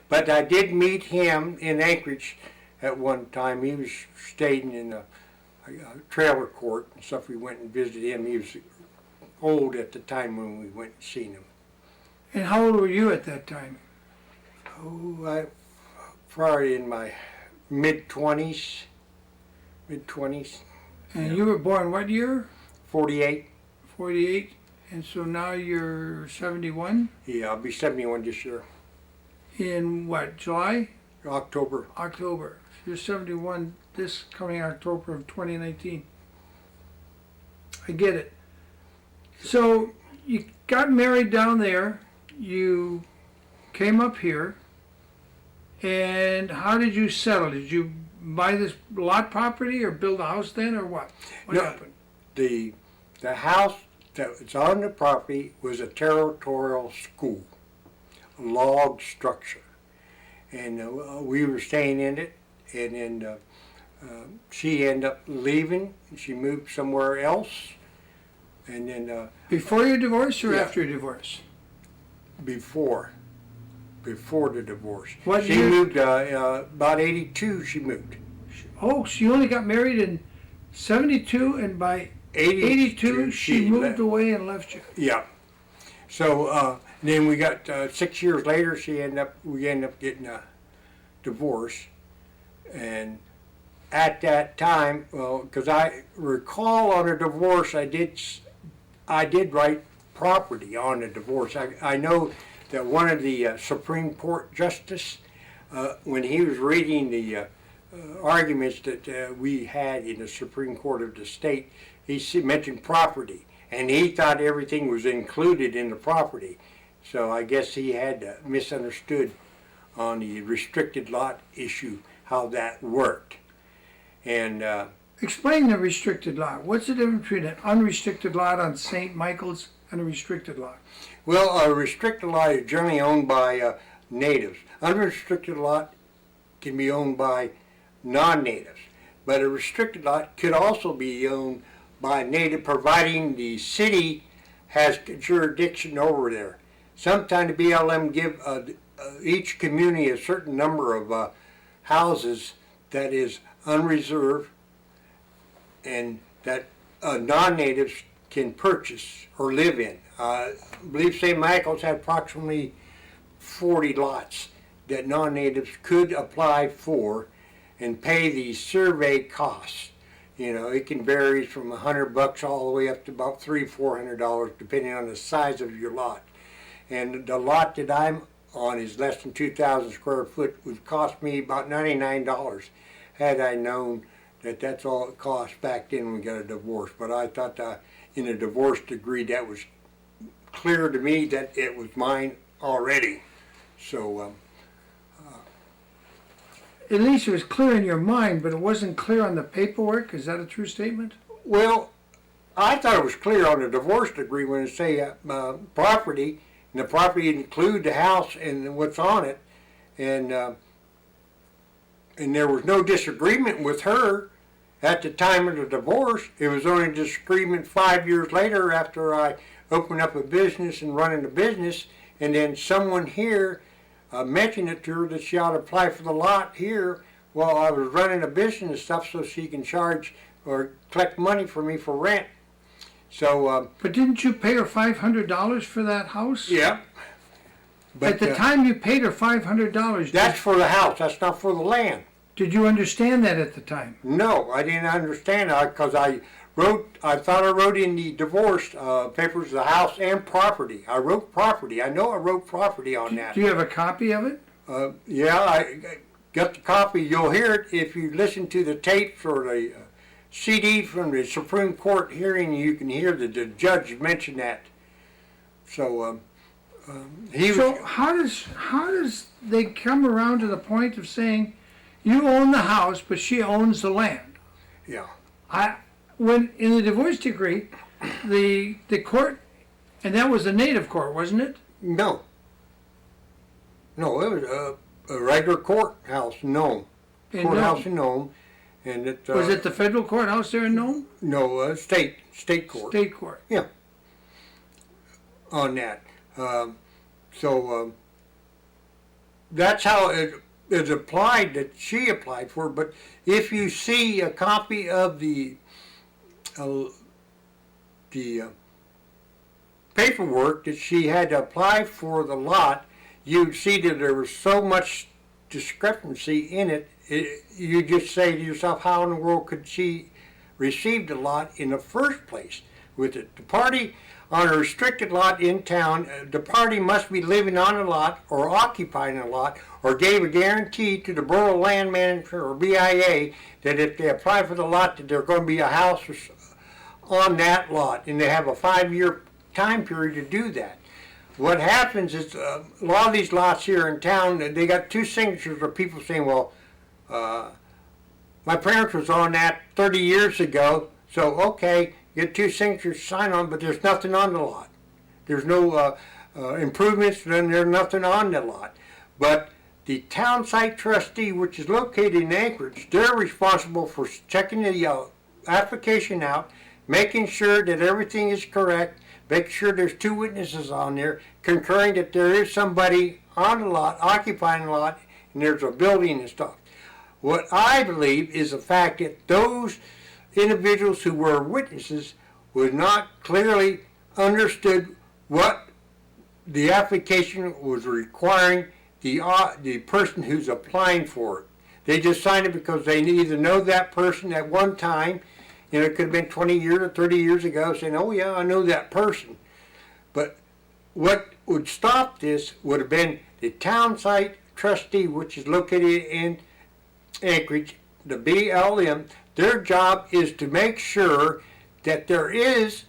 But I did meet him in Anchorage at one time. He was staying in a trailer court and stuff. We went and visited him. He was old at the time when we went and seen him. And how old were you at that time? Oh, I probably in my mid-20s. And Yeah. you were born what year? 48. 48. And so now you're 71? Yeah, I'll be 71 this year. In what, July? October. October. So you're 71 this coming October of 2019. I get it. So you got married down there, you came up here, and how did you settle? Did you buy this lot property or build a house then, or what? What happened? The house that was on the property was a territorial school, a log structure. And we were staying in it, and then she ended up leaving. She moved somewhere else. And then Before your divorce or yeah. after your divorce? before the divorce. What She year? moved, about 82 she moved. Oh, she only got married in 72, and by 82 she moved left. away and left you. Yeah. So then we got 6 years later. We ended up getting a divorce, and at that time, well, because I recall on a divorce, I did write property on the divorce. I know that one of the Supreme Court justice, when he was reading the arguments that we had in the Supreme Court of the state, he mentioned property, and he thought everything was included in the property. So I guess he had misunderstood on the restricted lot issue how that worked. And Explain the restricted lot. What's the difference between an unrestricted lot on St. Michael's and a restricted lot? well, a restricted lot is generally owned by natives. Unrestricted lot can be owned by non-natives, but a restricted lot could also be owned by a native, providing the city has jurisdiction over there. Sometimes the BLM give each community a certain number of houses that is unreserved and that non-natives can purchase or live in. I believe St. Michael's had approximately 40 lots that non-natives could apply for and pay the survey costs. You know, it can vary from $100 all the way up to about $300-400 depending on the size of your lot. And the lot that I'm on is less than 2,000 square foot, would cost me about $99 had I known that that's all it cost back then when we got a divorce. But I thought in a divorce decree that was clear to me that it was mine already. So At least it was clear in your mind, but it wasn't clear on the paperwork. Is that a true statement? well, I thought it was clear on the divorce decree when it say property, and the property include the house and what's on it, and there was no disagreement with her at the time of the divorce. It was only a disagreement 5 years later after I opened up a business and running a business, and then someone here mentioned it to her that she ought to apply for the lot here while I was running a business and stuff so she can charge or collect money for me for rent. So, But didn't you pay her $500 for that house? yeah. But At the time you paid her $500, that's for the house, that's not for the land. did you understand that at the time? No, I didn't understand it because I thought I wrote in the divorce papers the house and property. I wrote property. I know I wrote property on that. Do you have a copy of it? Yeah, I got the copy. You'll hear it if you listen to the tapes or the CD from the Supreme Court hearing. You can hear the judge mention that. So How does they come around to the point of saying you own the house but she owns the land? Yeah. When in the divorce decree, the court, and that was a native court, wasn't it? No, it was a regular courthouse in Nome. Courthouse in Nome. And it, was it the federal courthouse there in Nome? No, state court. State court. Yeah. On that. that's how it is applied, that she applied for. But if you see a copy of the paperwork that she had to apply for the lot, you'd see that there was so much discrepancy in it. You just say to yourself, how in the world could she receive the lot in the first place with it? The party on a restricted lot in town, the party must be living on a lot or occupying a lot, or gave a guarantee to the Borough Land Manager or BIA that if they apply for the lot that there's going to be a house on that lot, and they have a 5-year time period to do that. What happens is a lot of these lots here in town, they got 2 signatures of people saying, well, my parents was on that 30 years ago, so okay, get 2 signatures signed on, but there's nothing on the lot. There's no improvements, then there's nothing on the lot. But the town site trustee, which is located in Anchorage, they're responsible for checking the application out, making sure that everything is correct, make sure there's 2 witnesses on there, concurring that there is somebody on the lot, occupying the lot, and there's a building and stuff. What I believe is the fact that those individuals who were witnesses was not clearly understood what the application was requiring the person who's applying for it. They just signed it because they either know that person at one time, you know, it could have been 20 years or 30 years ago, saying, oh yeah, I know that person. But what would stop this would have been the town site trustee, which is located in Anchorage, the BLM. Their job is to make sure that there is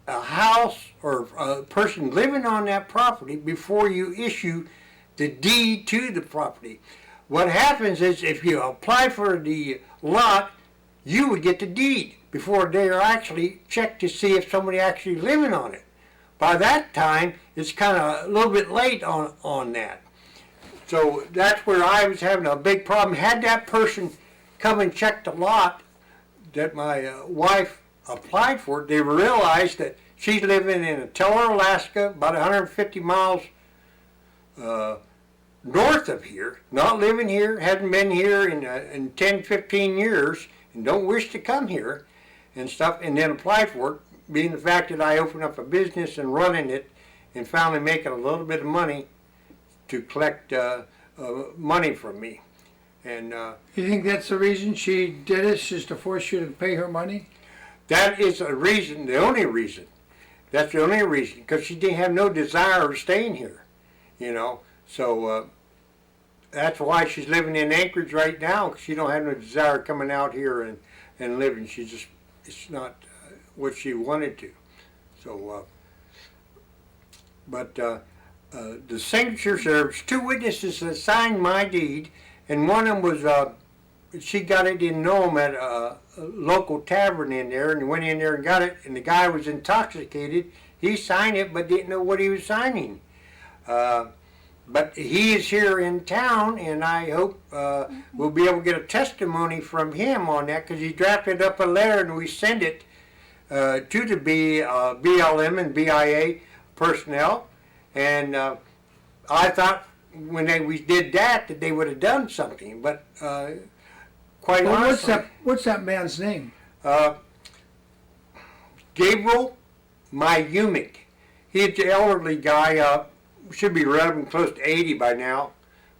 a house or a person living on that property before you issue the deed to the property. What happens is if you apply for the lot, you would get the deed before they are actually checked to see if somebody actually living on it. By that time, it's kind of a little bit late on that. So that's where I was having a big problem. Had that person come and check the lot that my wife applied for, they realized that she's living in Teller, Alaska, about 150 miles north of here, not living here, hadn't been here in 10, 15 years, and don't wish to come here and stuff, and then apply for it, being the fact that I opened up a business and running it and finally making a little bit of money to collect money from me. And You think that's the reason she did it, just to force you to pay her money? that is a reason, the only reason. That's the only reason, because she didn't have no desire of staying here, you know. So that's why she's living in Anchorage right now, because she don't have no desire coming out here and living. She just, it's not what she wanted to. So, the signatures, there's 2 witnesses that signed my deed, and one of them was, she got it in Nome at a local tavern in there, and went in there and got it, and the guy was intoxicated. He signed it, but didn't know what he was signing. But he is here in town, and I hope we'll be able to get a testimony from him on that, because he drafted up a letter, and we sent it to the BLM and BIA personnel. And I thought when we did that they would have done something, but quite Well, honestly, what's that man's name? Gabriel Mayumik. He's an elderly guy, should be running close to 80 by now,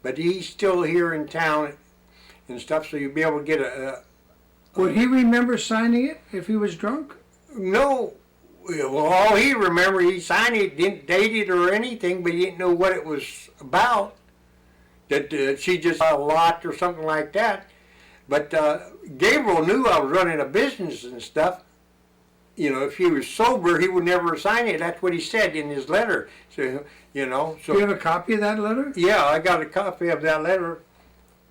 but he's still here in town and stuff, so you'll be able to get Would he remember signing it if he was drunk? no. Well, all he remembered, he signed it, didn't date it or anything, but he didn't know what it was about. That she just bought a lot or something like that. But Gabriel knew I was running a business and stuff. You know, if he was sober, he would never sign it. That's what he said in his letter. So, you know. So Do you have a copy of that letter? yeah, I got a copy of that letter.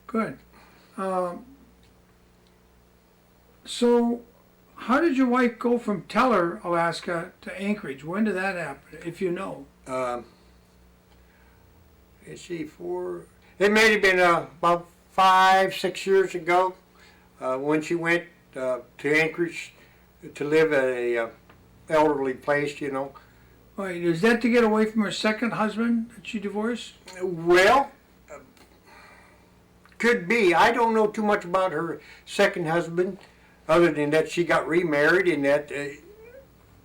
Good. So, how did your wife go from Teller, Alaska, to Anchorage? When did that happen, if you know? Let's see, it may have been about 5, 6 years ago when she went to Anchorage to live at a elderly place, you know. Right, is that to get away from her second husband that she divorced? Well, could be. I don't know too much about her second husband, other than that she got remarried and that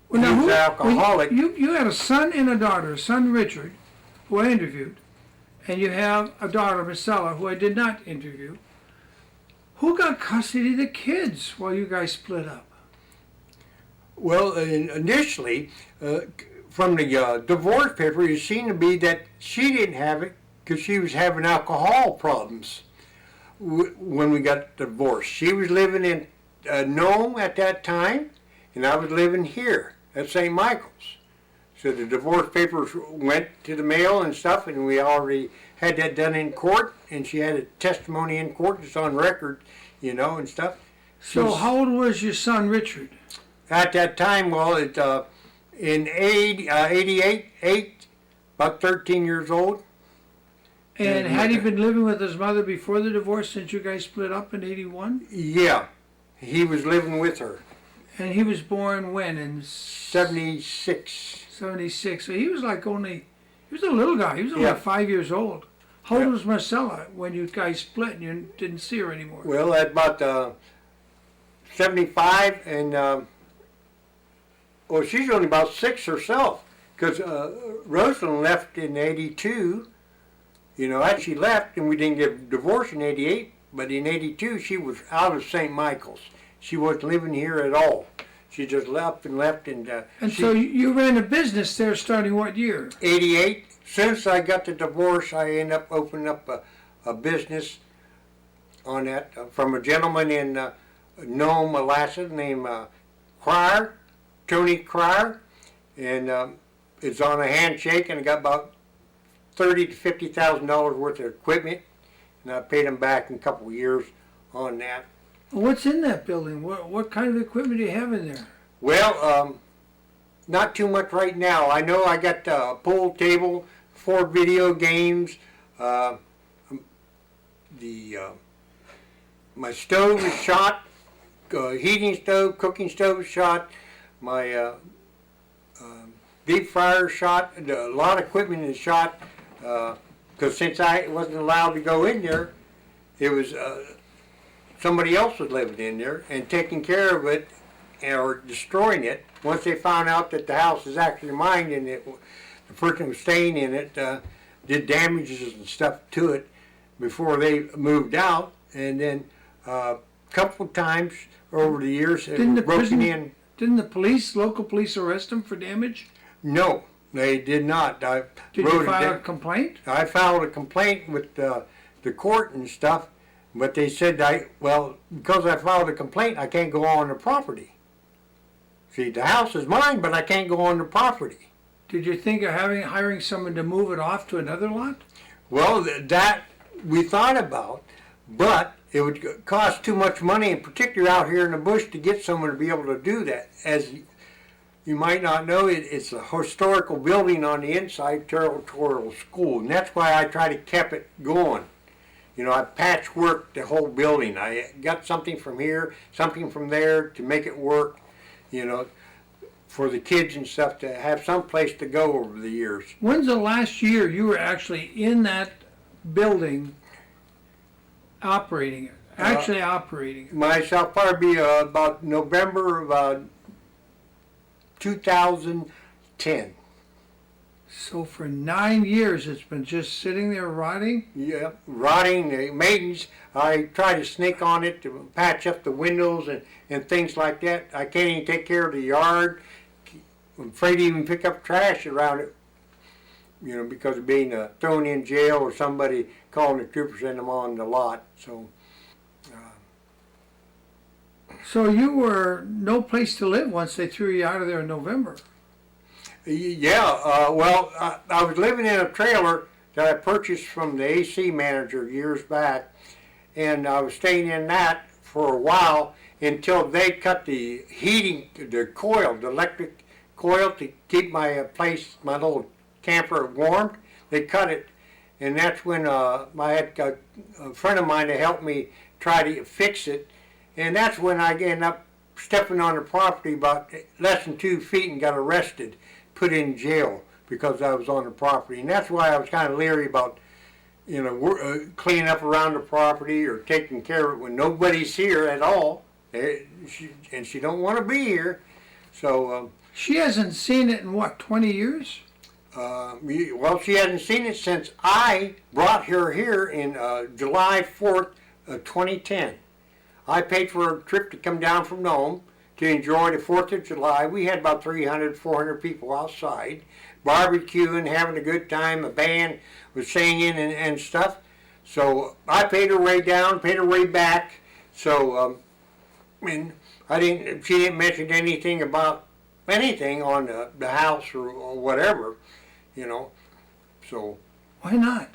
Well, now, he was an alcoholic. you had a son and a daughter, son Richard, who I interviewed, and you have a daughter, Marcella, who I did not interview. Who got custody of the kids while you guys split up? Well, initially, from the divorce paper, it seemed to be that she didn't have it because she was having alcohol problems when we got divorced. She was living in Nome at that time, and I was living here at St. Michael's. So the divorce papers went to the mail and stuff, and we already had that done in court, and she had a testimony in court. It's on record, and stuff. So how old was your son Richard? At that time, well, in 88, about 13 years old. And had he been living with his mother before the divorce since you guys split up in 81? Yeah, he was living with her. And he was born when? In 76. 76. So he was he was a little guy. He was only Yeah. 5 years old. How old Yeah. was Marcella when you guys split and you didn't see her anymore? Well, at about 75, and she's only about 6 herself, because Rosalind left in 82. She left, and we didn't get divorced in 88, but in 82 she was out of St. Michael's. She wasn't living here at all. She just left, and So you ran a business there starting what year? 88. Since I got the divorce, I ended up opening up a business on that from a gentleman in Nome, Alaska, named Cryer, Tony Cryer, and it's on a handshake, and I got about $30,000 to $50,000 worth of equipment, and I paid him back in a couple of years on that. What's in that building? What kind of equipment do you have in there? Well, not too much right now. I know I got a pool table, 4 video games, my stove is shot, heating stove, cooking stove is shot, my deep fryer is shot, a lot of equipment is shot, because since I wasn't allowed to go in there, it was somebody else was living in there and taking care of it or destroying it. Once they found out that the house is actually mine and the person who was staying in it did damages and stuff to it before they moved out, and then a couple of times over the years it was broken in. Didn't the local police arrest him for damage? No, they did not. Did you file a complaint? I filed a complaint with the court and stuff, but they said because I filed a complaint, I can't go on the property. See, the house is mine, but I can't go on the property. Did you think of hiring someone to move it off to another lot? Well, that we thought about, but it would cost too much money, and particularly out here in the bush, to get someone to be able to do that. As you might not know, it's a historical building on the inside, territorial school, and that's why I try to keep it going. I patchworked the whole building. I got something from here, something from there to make it work, for the kids and stuff to have some place to go over the years. When's the last year you were actually in that building operating it? Operating it? Myself, probably about November of 2010. So for 9 years it's been just sitting there rotting? Yeah, rotting, the maintenance. I try to sneak on it to patch up the windows and things like that. I can't even take care of the yard. I'm afraid to even pick up trash around it, because of being thrown in jail or somebody calling the troopers and them on the lot. So you were no place to live once they threw you out of there in November. Yeah, I was living in a trailer that I purchased from the AC manager years back, and I was staying in that for a while until they cut the heating, the electric coil to keep my my little camper warm. They cut it, and that's when I had a friend of mine to help me try to fix it, and that's when I ended up stepping on the property about less than 2 feet and got arrested, put in jail because I was on the property. And that's why I was kind of leery about cleaning up around the property or taking care of it when nobody's here at all. She don't want to be here. So, She hasn't seen it in what, 20 years? well, she hasn't seen it since I brought her here in July 4th of 2010. I paid for a trip to come down from Nome to enjoy the 4th of July. We had about 300, 400 people outside, barbecuing, having a good time. A band was singing and stuff. So I paid her way down, paid her way back. So, and she didn't mention anything about anything on the house or whatever, So Why not?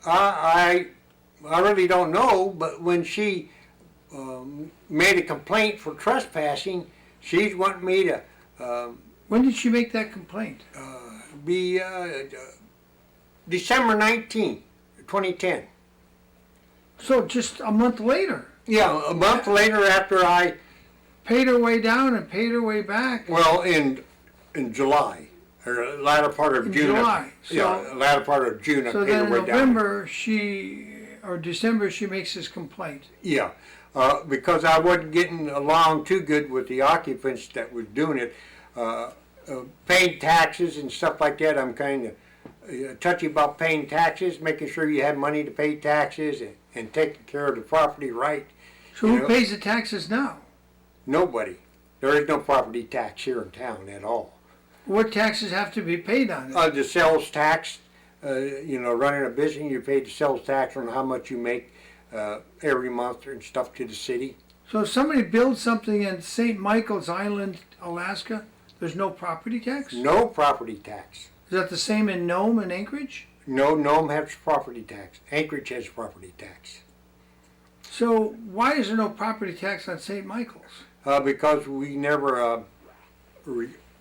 I really don't know, but when she made a complaint for trespassing, she's wanting me to When did she make that complaint? be December 19th, 2010. So just a month later. Yeah, a month later after I, Paid her way down and paid her way back. well, in July, or latter part of In June. July, Yeah, so- latter part of June, I So paid her then in way down. November, or December, she makes this complaint. Yeah, because I wasn't getting along too good with the occupants that was doing it. Paying taxes and stuff like that, I'm kind of touchy about paying taxes, making sure you have money to pay taxes and taking care of the property right. So who pays the taxes now? Nobody. There is no property tax here in town at all. What taxes have to be paid on it? The sales tax, running a business, you pay the sales tax on how much you make every month and stuff to the city. So if somebody builds something in St. Michael's Island, Alaska, there's no property tax? No property tax. Is that the same in Nome and Anchorage? No, Nome has property tax. Anchorage has property tax. So why is there no property tax on St. Michael's? Because we never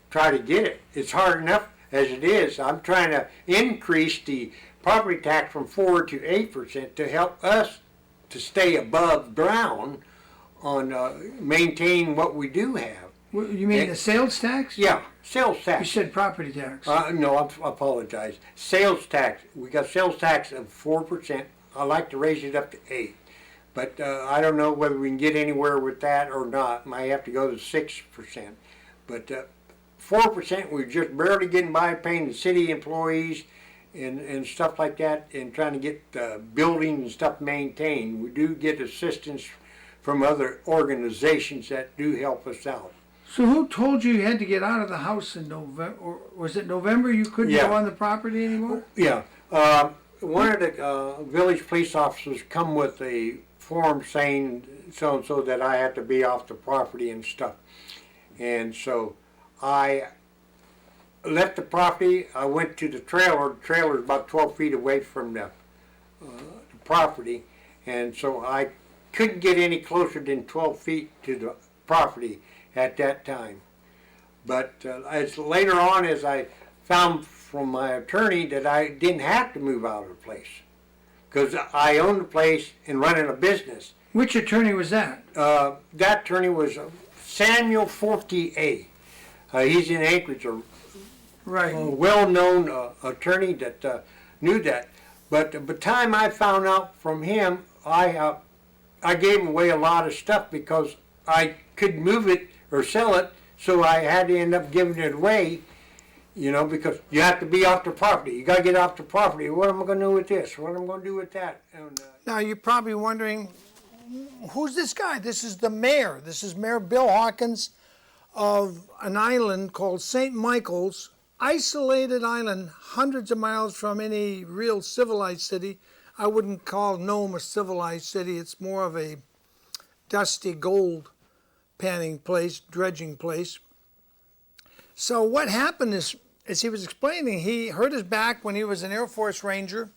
try to get it. It's hard enough as it is. I'm trying to increase the property tax from 4 to 8% to help us to stay above ground on maintaining what we do have. You mean the sales tax? Yeah, sales You tax. said property tax. No, I apologize. Sales tax. We got sales tax of 4%. I like to raise it up to 8%. But I don't know whether we can get anywhere with that or not. Might have to go to 6%. But 4%, we're just barely getting by paying the city employees and stuff like that, and trying to get buildings and stuff maintained. We do get assistance from other organizations that do help us out. So who told you had to get out of the house in November? Or was it November you couldn't Yeah. go on the property anymore? Yeah. One of the village police officers come with a form saying so-and-so that I have to be off the property and stuff. And so I left the property. I went to the trailer. The trailer is about 12 feet away from the property. And so I couldn't get any closer than 12 feet to the property at that time. But as later on, as I found from my attorney that I didn't have to move out of the place because I owned the place and running a business. Which attorney was that? That attorney was Samuel Fortier. He's in Anchorage, a Right. well-known attorney that knew that. But by the time I found out from him, I gave him away a lot of stuff because I couldn't move it or sell it, so I had to end up giving it away. Because you have to be off the property. You got to get off the property. What am I going to do with this? What am I going to do with that? And, Now you're probably wondering, who's this guy? This is the mayor. This is Mayor Bill Hawkins of an island called St. Michael's, isolated island, hundreds of miles from any real civilized city. I wouldn't call Nome a civilized city. It's more of a dusty gold panning place, dredging place. So what happened is, as he was explaining, he hurt his back when he was an Air Force Ranger.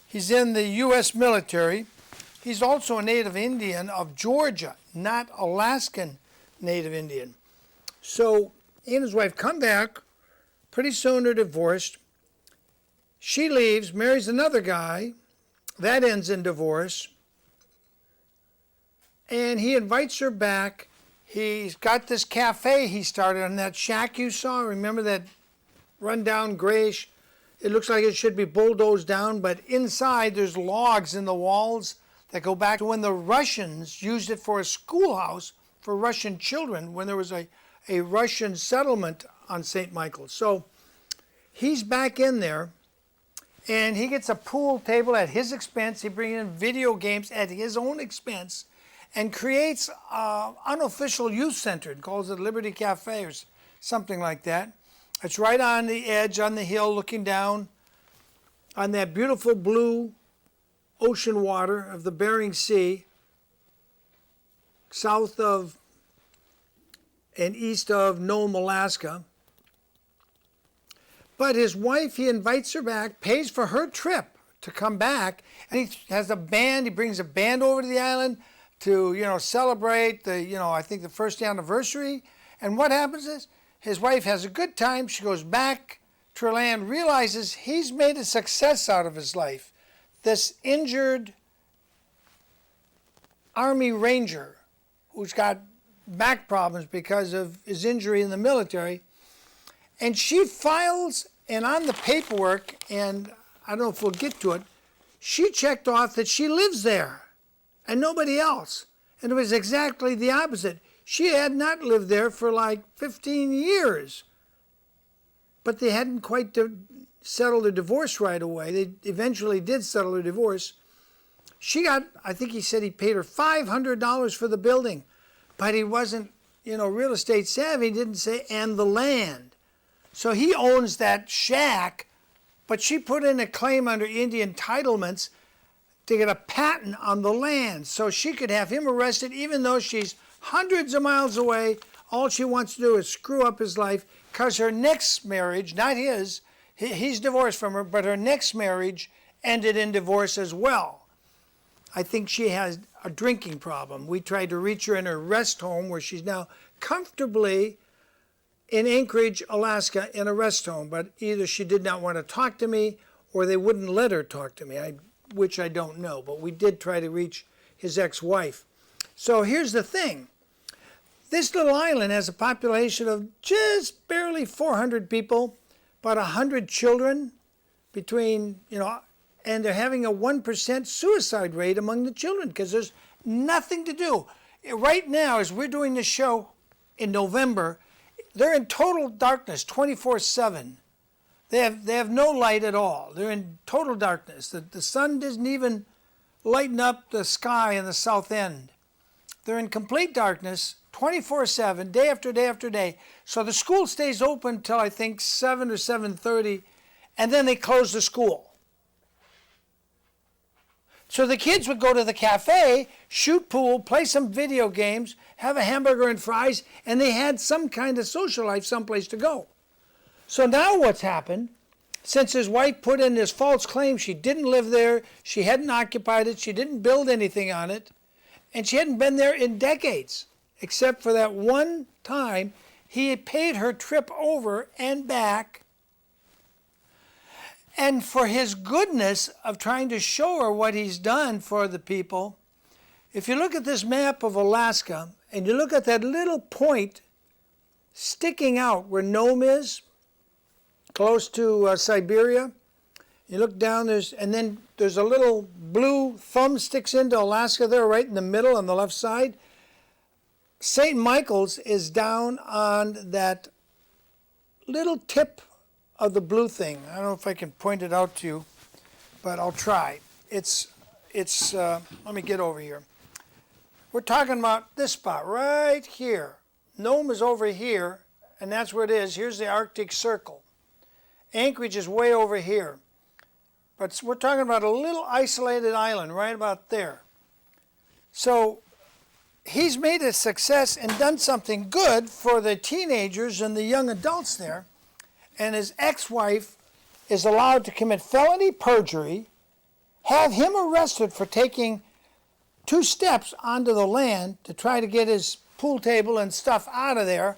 He's in the U.S. military. He's also a native Indian of Georgia, not Alaskan native Indian. So he and his wife come back. Pretty soon they're divorced. She leaves, marries another guy. That ends in divorce. And he invites her back. He's got this cafe he started on that shack you saw. Remember that rundown grayish It looks like it should be bulldozed down, but inside there's logs in the walls that go back to when the Russians used it for a schoolhouse for Russian children when there was a Russian settlement on St. Michael's. So he's back in there, and he gets a pool table at his expense. He brings in video games at his own expense and creates an unofficial youth center and calls it Liberty Cafe or something like that. It's right on the edge, on the hill, looking down on that beautiful blue ocean water of the Bering Sea, south of and east of Nome, Alaska. But his wife, he invites her back, pays for her trip to come back, and he has a band. He brings a band over to the island to, celebrate the, I think the first anniversary. And what happens is his wife has a good time. She goes back to her land, realizes he's made a success out of his life. This injured Army Ranger who's got back problems because of his injury in the military. And she files, and on the paperwork, and I don't know if we'll get to it, she checked off that she lives there and nobody else. And it was exactly the opposite. She had not lived there for like 15 years. But they hadn't quite settled their divorce right away. They eventually did settle their divorce. She got, I think he said he paid her $500 for the building. But he wasn't, real estate savvy. He didn't say, and the land. So he owns that shack, but she put in a claim under Indian entitlements to get a patent on the land so she could have him arrested even though she's hundreds of miles away. All she wants to do is screw up his life because her next marriage, not his, he's divorced from her, but her next marriage ended in divorce as well. I think she has a drinking problem. We tried to reach her in her rest home where she's now comfortably in Anchorage, Alaska, in a rest home, but either she did not want to talk to me or they wouldn't let her talk to me, which I don't know, but we did try to reach his ex-wife. So here's the thing. This little island has a population of just barely 400 people, about 100 children between, and they're having a 1% suicide rate among the children because there's nothing to do. Right now, as we're doing this show in November, they're in total darkness 24/7. They have no light at all. They're in total darkness. The sun doesn't even lighten up the sky in the south end. They're in complete darkness 24/7, day after day after day. So the school stays open till I think 7 or 7:30, and then they close the school. So the kids would go to the cafe, shoot pool, play some video games, have a hamburger and fries, and they had some kind of social life someplace to go. So now what's happened, since his wife put in this false claim, she didn't live there, she hadn't occupied it, she didn't build anything on it, and she hadn't been there in decades, except for that one time he had paid her trip over and back. And for his goodness of trying to show her what he's done for the people, if you look at this map of Alaska and you look at that little point sticking out where Nome is, close to Siberia, you look down, and then there's a little blue thumb sticks into Alaska there right in the middle on the left side. St. Michael's is down on that little tip of the blue thing. I don't know if I can point it out to you, but I'll try. It's let me get over here. We're talking about this spot right here. Nome is over here, and that's where it is. Here's the Arctic Circle. Anchorage is way over here. But we're talking about a little isolated island right about there. So he's made a success and done something good for the teenagers and the young adults there. And his ex-wife is allowed to commit felony perjury, have him arrested for taking 2 steps onto the land to try to get his pool table and stuff out of there.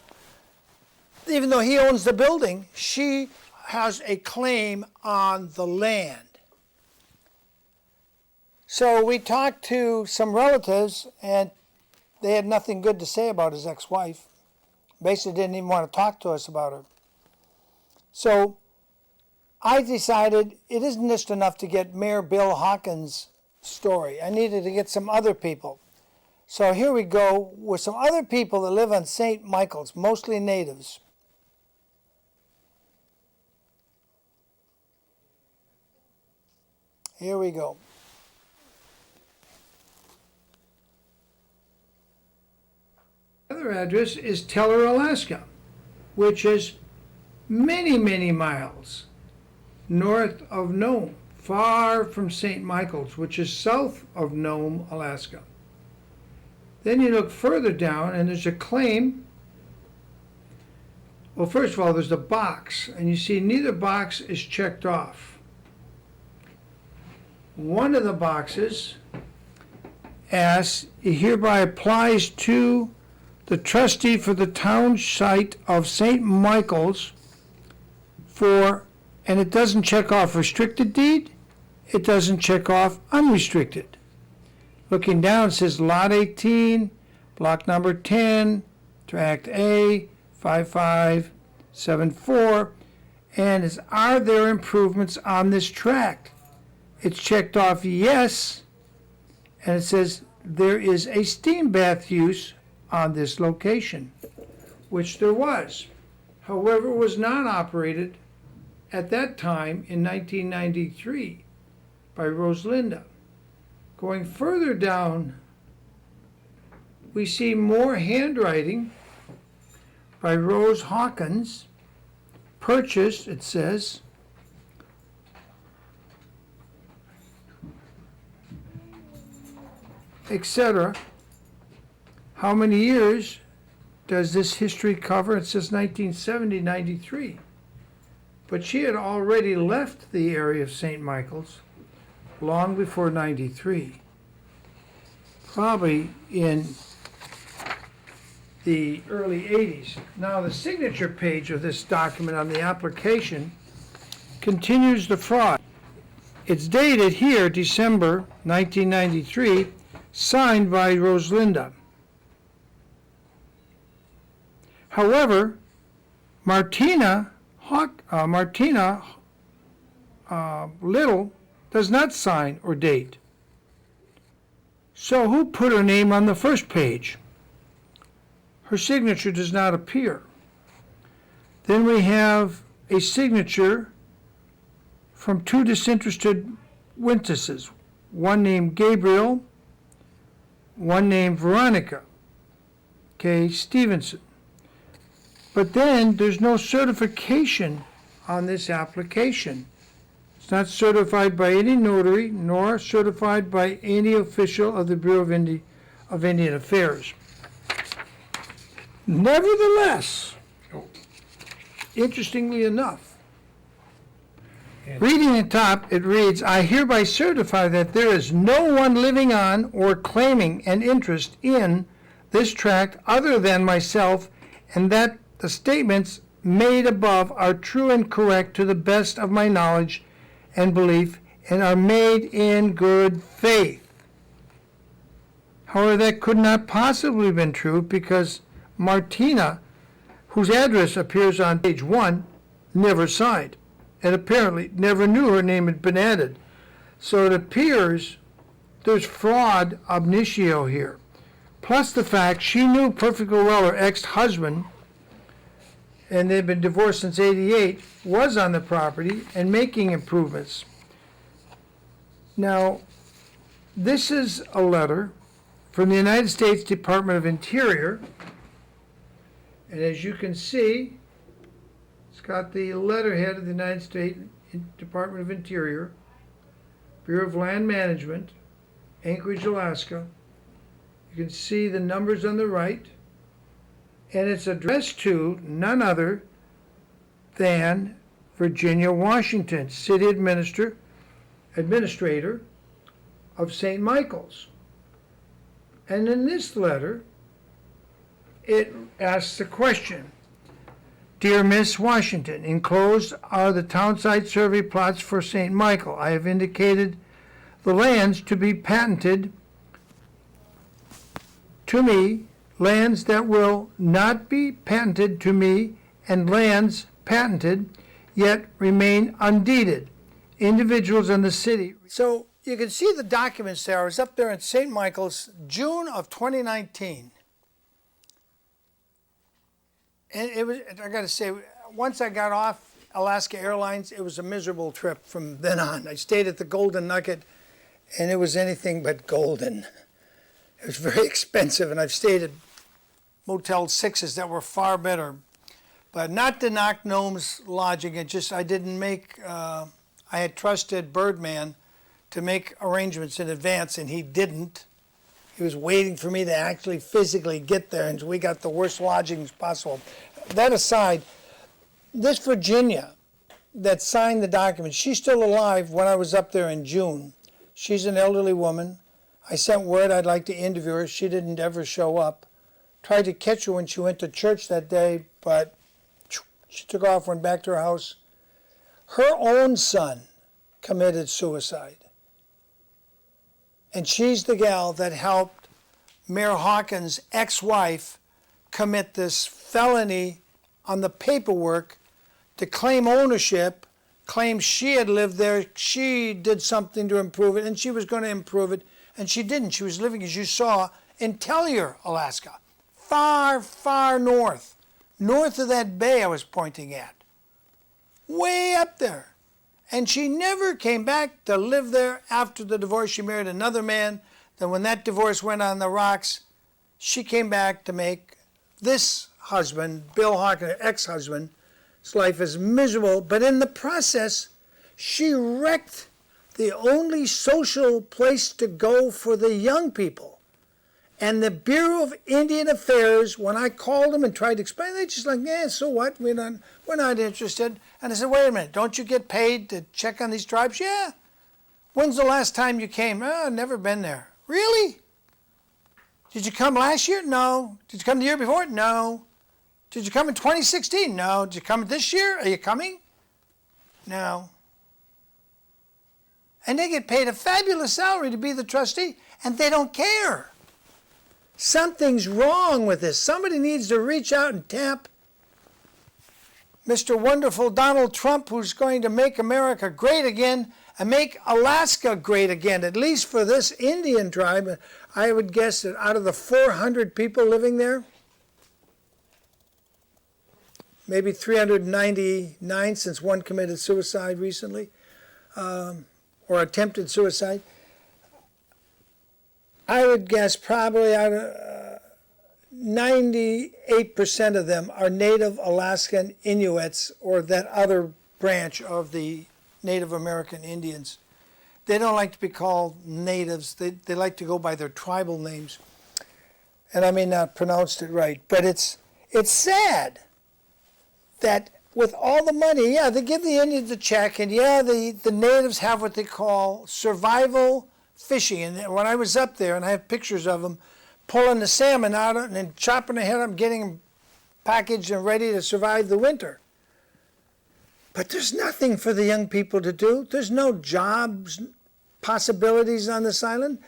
Even though he owns the building, she has a claim on the land. So we talked to some relatives, and they had nothing good to say about his ex-wife. Basically didn't even want to talk to us about her. So I decided it isn't just enough to get Mayor Bill Hawkins' story. I needed to get some other people. So here we go with some other people that live on St. Michael's, mostly natives. Here we go. Another address is Teller, Alaska, which is many, many miles north of Nome, far from St. Michael's, which is south of Nome, Alaska. Then you look further down and there's a claim. Well, first of all, there's a box, and you see neither box is checked off. One of the boxes asks, it hereby applies to the trustee for the town site of St. Michael's for, and it doesn't check off restricted deed, it doesn't check off unrestricted. Looking down, it says Lot 18, block number 10, tract A, 5574, and is, are there improvements on this tract? It's checked off yes, and it says there is a steam bath use on this location, which there was. However, it was not operated at that time in 1993 by Rosalinda. Going further down, we see more handwriting by Rose Hawkins, purchased, it says, etc. How many years does this history cover? It says 1970-93. But she had already left the area of St. Michael's long before 93. Probably in the early 80s. Now the signature page of this document on the application continues the fraud. It's dated here, December 1993, signed by Rosalinda. However, Martina Little does not sign or date. So who put her name on the first page? Her signature does not appear. Then we have a signature from two disinterested witnesses, one named Gabriel, one named Veronica K. Stevenson. But then there's no certification on this application. It's not certified by any notary, nor certified by any official of the Bureau of Indian Affairs. Nevertheless, interestingly enough, reading the top, it reads, I hereby certify that there is no one living on or claiming an interest in this tract other than myself, and that the statements made above are true and correct to the best of my knowledge and belief, and are made in good faith. However, that could not possibly have been true because Martina, whose address appears on page 1, never signed, and apparently never knew her name had been added. So it appears there's fraud ab initio here. Plus the fact she knew perfectly well her ex-husband, and they've been divorced since '88, was on the property and making improvements. Now, this is a letter from the United States Department of Interior, and as you can see, it's got the letterhead of the United States Department of Interior, Bureau of Land Management, Anchorage, Alaska. You can see the numbers on the right, and it's addressed to none other than Virginia Washington, City Administrator of St. Michael's. And in this letter, it asks the question, Dear Miss Washington, enclosed are the townsite survey plots for St. Michael. I have indicated the lands to be patented to me, lands that will not be patented to me, and lands patented yet remain undeeded. Individuals in the city. So you can see the documents there. I was up there in St. Michael's, June of 2019. And it was, I got to say, once I got off Alaska Airlines, it was a miserable trip from then on. I stayed at the Golden Nugget, and it was anything but golden. It was very expensive, and I've stayed at Motel 6s that were far better. But not to knock Nome's lodging, it just, I didn't make, I had trusted Birdman to make arrangements in advance, and he didn't. He was waiting for me to actually physically get there, and we got the worst lodgings possible. That aside, this Virginia that signed the document, she's still alive when I was up there in June. She's an elderly woman. I sent word I'd like to interview her. She didn't ever show up. Tried to catch her when she went to church that day, but she took off, went back to her house. Her own son committed suicide. And she's the gal that helped Mayor Hawkins' ex-wife commit this felony on the paperwork to claim ownership, claim she had lived there, she did something to improve it, and she was going to improve it, and she didn't. She was living, as you saw, in Tellier, Alaska, far, far north of that bay I was pointing at, way up there. And she never came back to live there after the divorce. She married another man. Then when that divorce went on the rocks, she came back to make this husband, Bill Hawkins, ex-husband, his life is miserable. But in the process, she wrecked the only social place to go for the young people. And the Bureau of Indian Affairs, when I called them and tried to explain, they just like, yeah, so what? We're not interested. And I said, wait a minute, don't you get paid to check on these tribes? Yeah. When's the last time you came? Oh, I've never been there. Really? Did you come last year? No. Did you come the year before? No. Did you come in 2016? No. Did you come this year? Are you coming? No. And they get paid a fabulous salary to be the trustee, and they don't care. Something's wrong with this. Somebody needs to reach out and tap Mr. Wonderful Donald Trump, who's going to make America great again and make Alaska great again, at least for this Indian tribe. I would guess that out of the 400 people living there, maybe 399 since one committed suicide recently, or attempted suicide. I would guess probably out of 98% of them are Native Alaskan Inuits or that other branch of the Native American Indians. They don't like to be called natives. They like to go by their tribal names. And I may not pronounce it right, but it's sad that with all the money, yeah, they give the Indians a check, and yeah, the natives have what they call survival fishing. And when I was up there, and I have pictures of them pulling the salmon out and then chopping the head up, getting them packaged and ready to survive the winter. But there's nothing for the young people to do. There's no jobs possibilities on this island.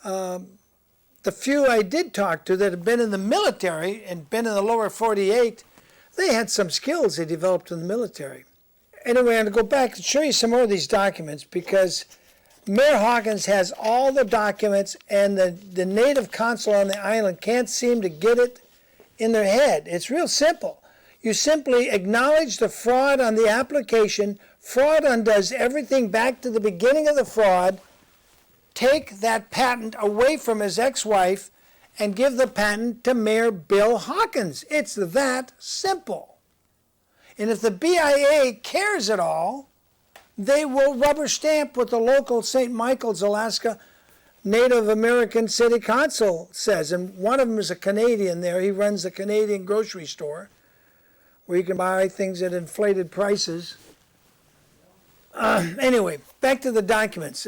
The few I did talk to that have been in the military and been in the lower 48, they had some skills they developed in the military. Anyway, I'm going to go back and show you some more of these documents because Mayor Hawkins has all the documents, and the native consul on the island can't seem to get it in their head. It's real simple. You simply acknowledge the fraud on the application. Fraud undoes everything back to the beginning of the fraud. Take that patent away from his ex-wife and give the patent to Mayor Bill Hawkins. It's that simple. And if the BIA cares at all, they will rubber stamp what the local St. Michael's, Alaska Native American City Council says. And one of them is a Canadian there. He runs the Canadian grocery store where you can buy things at inflated prices. Anyway, back to the documents.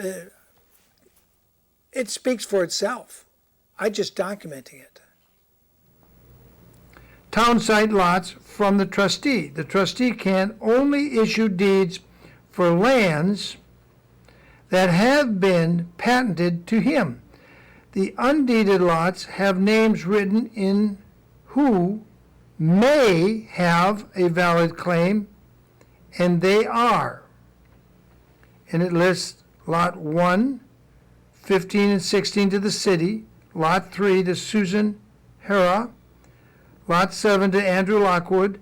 It speaks for itself. I'm just documenting it. Town site lots from the trustee. The trustee can only issue deeds for lands that have been patented to him. The undeeded lots have names written in who may have a valid claim and they are, and it lists Lot 1, 15 and 16 to the city, Lot 3 to Susan Hera, Lot 7 to Andrew Lockwood,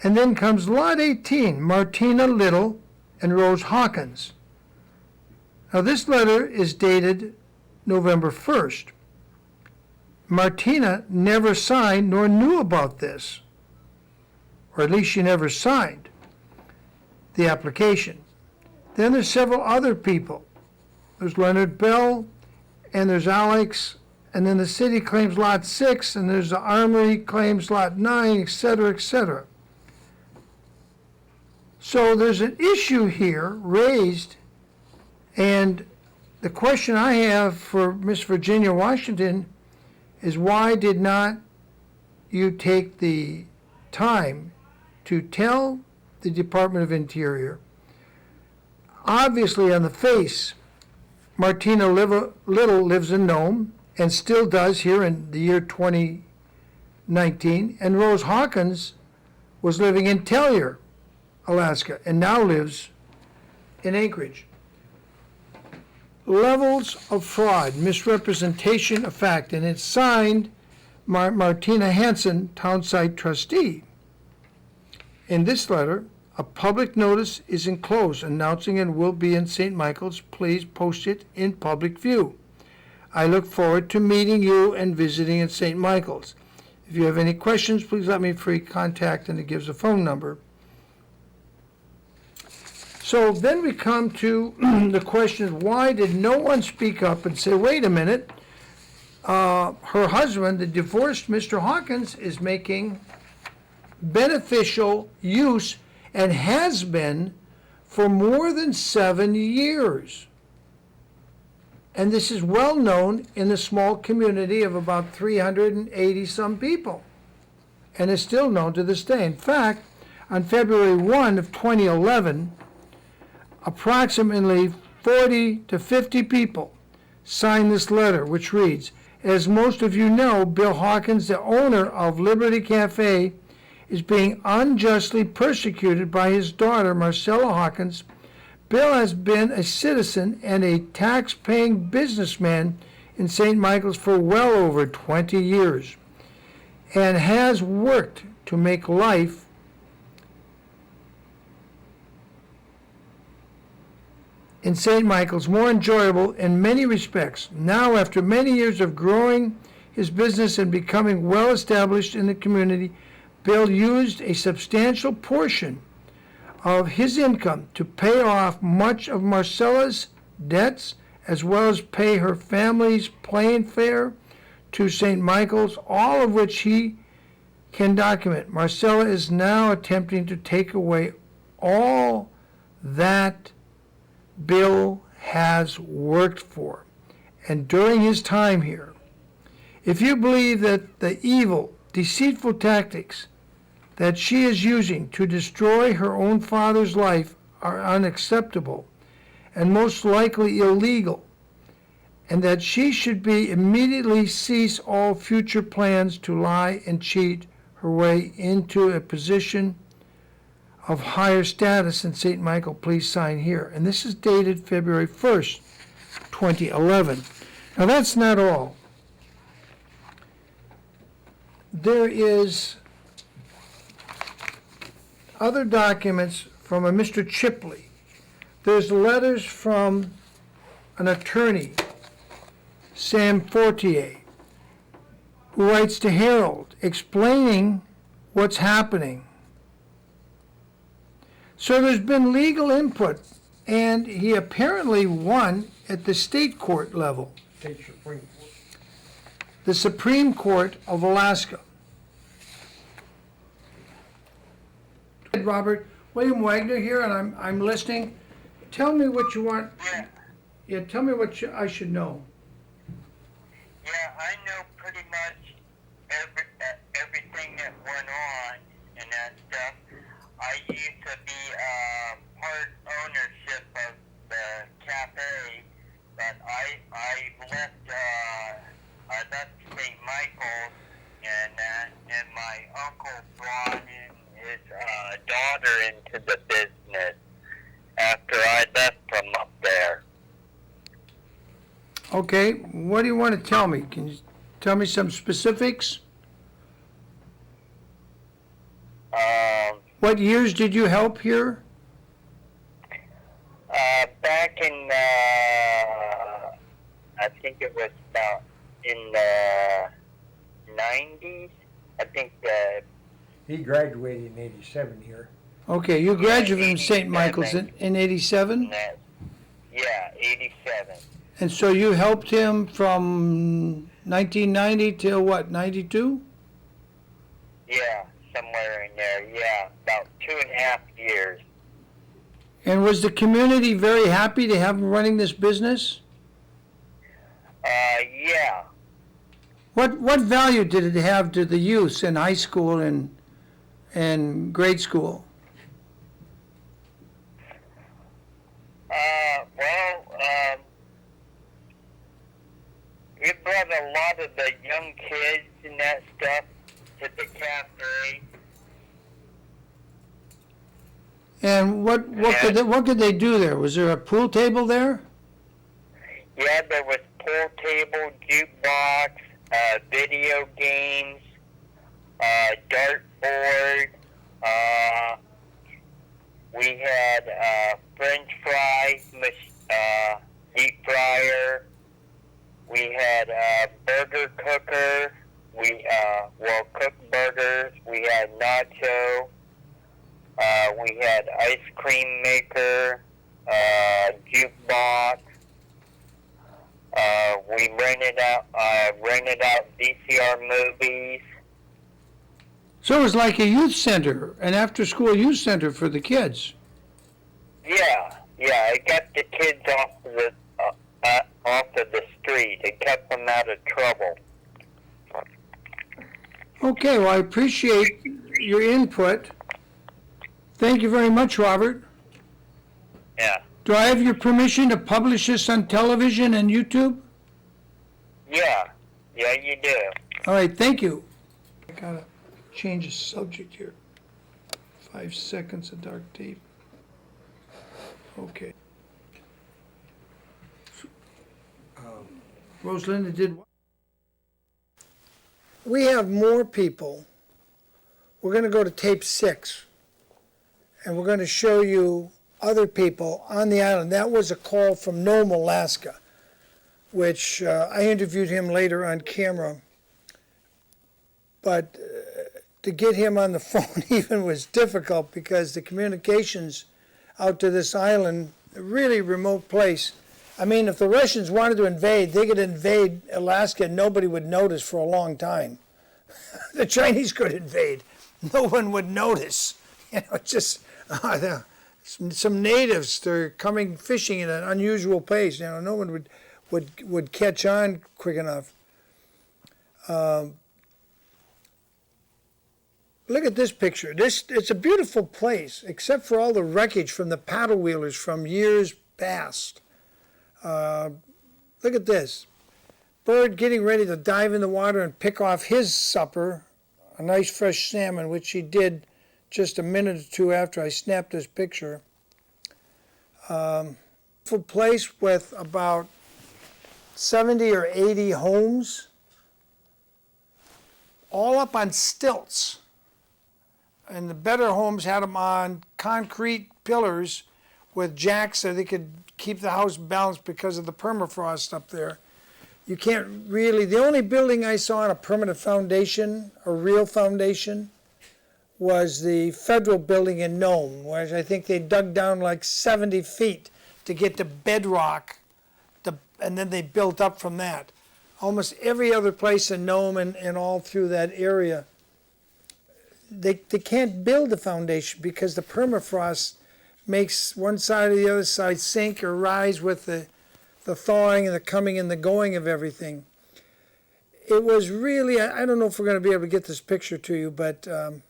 and then comes Lot 18, Martina Little and Rose Hawkins. Now this letter is dated November 1st. Martina never signed nor knew about this, or at least she never signed the application. Then there's several other people. There's Leonard Bell, and there's Alex, and then the city claims Lot 6, and there's the Armory claims Lot 9, etc., etc. So there's an issue here raised, and the question I have for Miss Virginia Washington is, why did not you take the time to tell the Department of Interior? Obviously, on the face, Martina Little lives in Nome and still does here in the year 2019, and Rose Hawkins was living in Tellier, Alaska, and now lives in Anchorage. Levels of fraud, misrepresentation of fact, and it's signed Martina Hansen, Townsite Trustee. In this letter, a public notice is enclosed announcing it will be in St. Michael's. Please post it in public view. I look forward to meeting you and visiting in St. Michael's. If you have any questions, please let me free contact, and it gives a phone number. So then we come to the question, why did no one speak up and say, wait a minute, her husband, the divorced Mr. Hawkins, is making beneficial use and has been for more than 7 years. And this is well known in the small community of about 380 some people, and is still known to this day. In fact, on February 1 of 2011, approximately 40 to 50 people signed this letter, which reads, as most of you know, Bill Hawkins, the owner of Liberty Cafe, is being unjustly persecuted by his daughter, Marcella Hawkins. Bill has been a citizen and a tax-paying businessman in St. Michael's for well over 20 years and has worked to make life in St. Michael's more enjoyable in many respects. Now, after many years of growing his business and becoming well established in the community, Bill used a substantial portion of his income to pay off much of Marcella's debts, as well as pay her family's plane fare to St. Michael's, all of which he can document. Marcella is now attempting to take away all that Bill has worked for, and during his time here. If you believe that the evil, deceitful tactics that she is using to destroy her own father's life are unacceptable and most likely illegal, and that she should be immediately cease all future plans to lie and cheat her way into a position of higher status in St. Michael, please sign here. And this is dated February 1st, 2011. Now that's not all. There is other documents from a Mr. Chipley. There's letters from an attorney, Sam Fortier, who writes to Herald explaining what's happening. So there's been legal input, and he apparently won at the state court level, the Supreme Court of Alaska. Robert, William Wagener here, and I'm listening. Tell me what you want. Yeah, tell me what I should know. Yeah, I know pretty much everything that went on and that stuff. I used to be part ownership of the cafe, but I left St. Michael's, and my uncle brought in his daughter into the business. Okay, what do you want to tell me? Can you tell me some specifics? What years did you help here? Back in, I think it was about in the 90s. I think He graduated in '87 here. Okay, you graduated from St. 87. Michael's in 87? Yeah, 87. And so you helped him from 1990 till what, 92? Yeah, somewhere in there. Yeah, about 2.5 years. And was the community very happy to have him running this business? Yeah. What value did it have to the youth in high school and grade school? It brought a lot of the young kids and that stuff to the cafe. And what could they do there? Was there a pool table there? Yeah, there was pool table, jukebox, video games, dartboard. We had French fries, deep fryer. We had a burger cooker. We cooked burgers. We had nacho. We had ice cream maker, jukebox. We rented out VCR movies. So it was like a youth center, an after-school youth center for the kids. Yeah, it got the kids off of the street. It kept them out of trouble. Okay, well, I appreciate your input. Thank you very much, Robert. Yeah. Do I have your permission to publish this on television and YouTube? Yeah, you do. All right, thank you. I gotta change the subject here. 5 seconds of dark tape. Okay. Rosalinda did what? We have more people. We're going to go to tape 6, and we're going to show you other people on the island. That was a call from Nome, Alaska, which I interviewed him later on camera. But to get him on the phone even was difficult because the communications out to this island, a really remote place. I mean, if the Russians wanted to invade, they could invade Alaska and nobody would notice for a long time. The Chinese could invade. No one would notice. You know, it's just some natives, they're coming fishing at an unusual pace. You know, no one would catch on quick enough. Look at this picture. It's a beautiful place, except for all the wreckage from the paddle wheelers from years past. Look at this. Bird getting ready to dive in the water and pick off his supper, a nice fresh salmon, which he did just a minute or two after I snapped this picture. Full place with about 70 or 80 homes, all up on stilts. And the better homes had them on concrete pillars with jacks so they could keep the house balanced because of the permafrost up there. You can't really, the only building I saw on a permanent foundation, a real foundation, was the federal building in Nome, where I think they dug down like 70 feet to get to bedrock, and then they built up from that. Almost every other place in Nome and all through that area, they can't build a foundation because the permafrost makes one side or the other side sink or rise with the thawing and the coming and the going of everything. It was really, I don't know if we're going to be able to get this picture to you, but are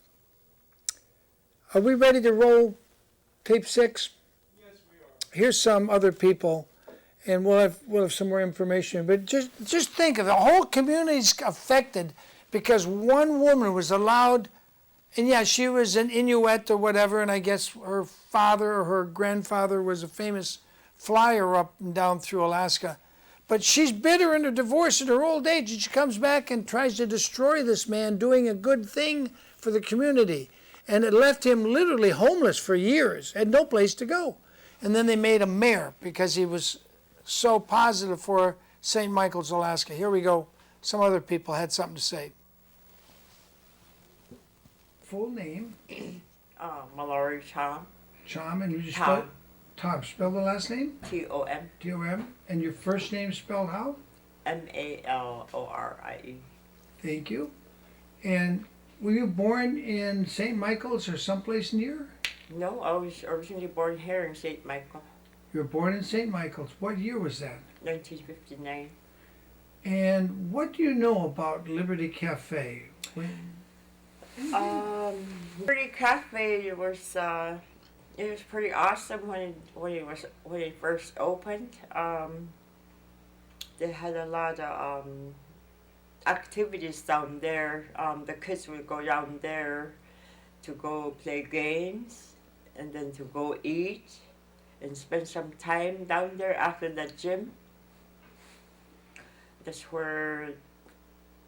we ready to roll tape 6? Yes, we are. Here's some other people, and we'll have some more information. But just think of the whole community's affected because one woman was allowed. And yeah, she was an Inuit or whatever, and I guess her father or her grandfather was a famous flyer up and down through Alaska. But she's bitter in her divorce in her old age, and she comes back and tries to destroy this man doing a good thing for the community. And it left him literally homeless for years, had no place to go. And then they made him mayor because he was so positive for St. Michael's, Alaska. Here we go. Some other people had something to say. Full name? Mallory Tom. Chom, and you just Tom. spell Tom. Spell the last name? Tom. T-O-M. And your first name spelled how? Mallorie. Thank you. And were you born in St. Michael's or someplace near? No, I was originally born here in St. Michael, You were born in St. Michael's. What year was that? 1959. And what do you know about Liberty Cafe? Pretty cafe was it was pretty awesome when it first opened. They had a lot of activities down there. The kids would go down there to go play games and then to go eat and spend some time down there after the gym. That's where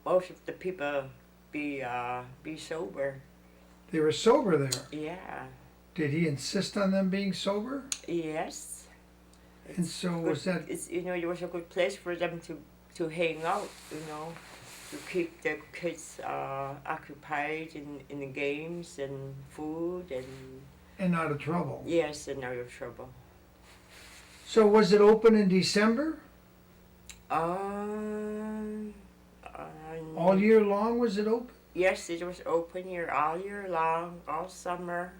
most of the people be sober. They were sober there. Yeah. Did he insist on them being sober? Yes. And so Good- was that, It's, it was a good place for them to hang out. To keep the kids occupied in the games and food and out of trouble? yes, and out of trouble. So was it open in December? Um, All year long was it open? Yes, it was open here all year long, all summer.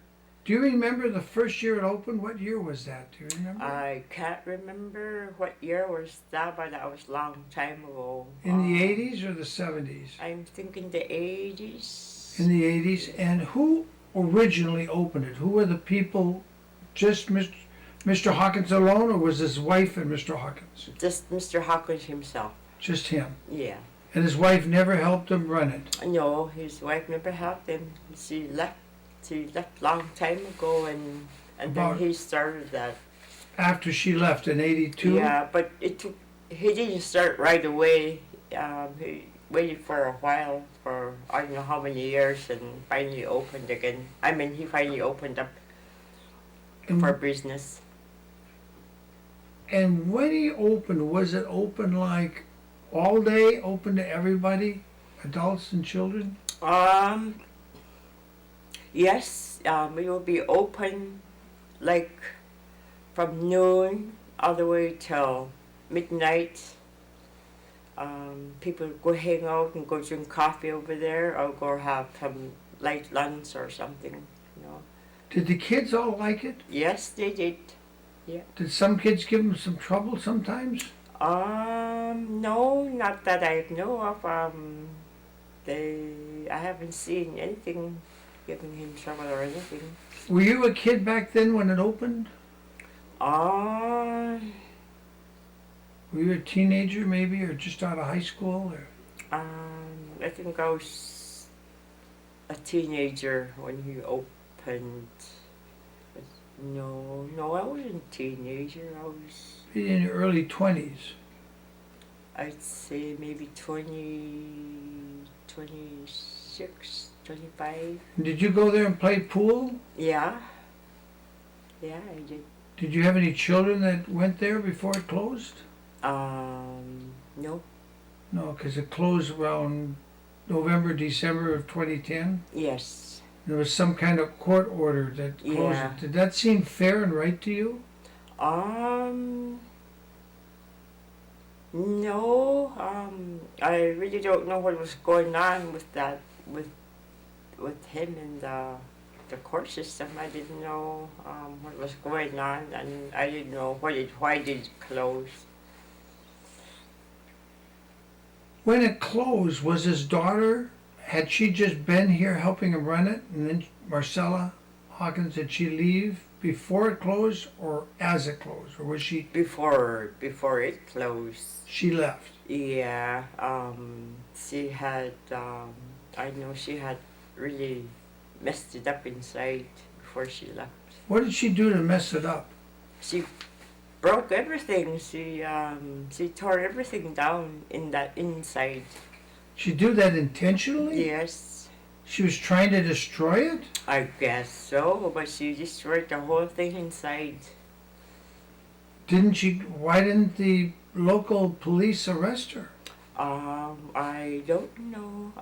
Do you remember the first year it opened? What year was that? Do you remember? I can't remember what year was that, but that was a long time ago. In the 80s or the 70s? I'm thinking the 80s. In the 80s. And who originally opened it? Who were the people? Just Mr. Hawkins alone, or was his wife and Mr. Hawkins? Just Mr. Hawkins himself. Just him. Yeah. And his wife never helped him run it. No, his wife never helped him. She left long time ago, and then About- he started that. After she left in 82? Yeah, but he didn't start right away. He waited for a while, for I don't know how many years, and finally opened again. I mean, he finally opened up for business. And when he opened, was it open like all day, open to everybody, adults and children? Yes, it will be open like from noon all the way till midnight. People go hang out and go drink coffee over there, or go have some light lunch or something. Did the kids all like it? Yes, they did. Did some kids give them some trouble sometimes? No, not that I know of. I haven't seen anything giving him trouble or anything. Were you a kid back then when it opened? Uh, Were you a teenager maybe, or just out of high school? Or? I think I was a teenager when he opened. But no, I wasn't a teenager. I was, In your early 20s. I'd say maybe 20, 26, 25. Did you go there and play pool? Yeah. Yeah, I did. Did you have any children that went there before it closed? No. No, because it closed around November, December of 2010. Yes. There was some kind of court order that closed Yeah. it. Did that seem fair and right to you? No. I really don't know what was going on with that, with him and the court system. I didn't know what was going on, and I didn't know why did it close. When it closed, was his daughter, had she just been here helping him run it? And then Marcella Hawkins, did she leave before it closed or as it closed? Or was she, Before it closed. she left? Yeah. She had. I know she had really messed it up inside before she left. What did she do to mess it up? She broke everything. She tore everything down in that inside. She do that intentionally? Yes, She was trying to destroy it? I guess so, but she destroyed the whole thing inside. Why didn't the local police arrest her? I don't know.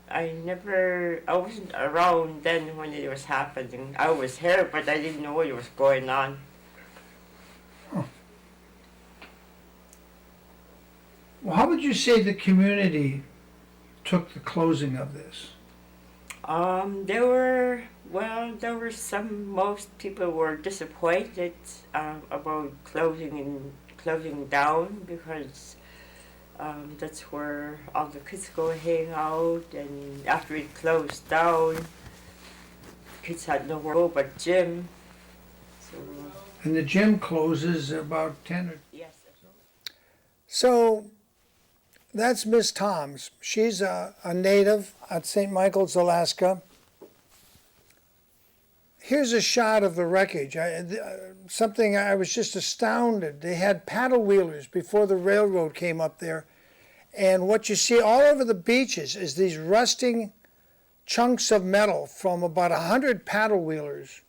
I wasn't around then when it was happening. I was here, but I didn't know what was going on. Well, how would you say the community took the closing of this? There were most people were disappointed about closing down because that's where all the kids go hang out, and after it closed down, kids had nowhere to go but gym. So And the gym closes about 10 or... yes. So that's Miss Toms. She's a native at St. Michael's, Alaska. Here's a shot of the wreckage. Something I was just astounded. They had paddle wheelers before the railroad came up there. And what you see all over the beaches is these rusting chunks of metal from about 100 paddle wheelers.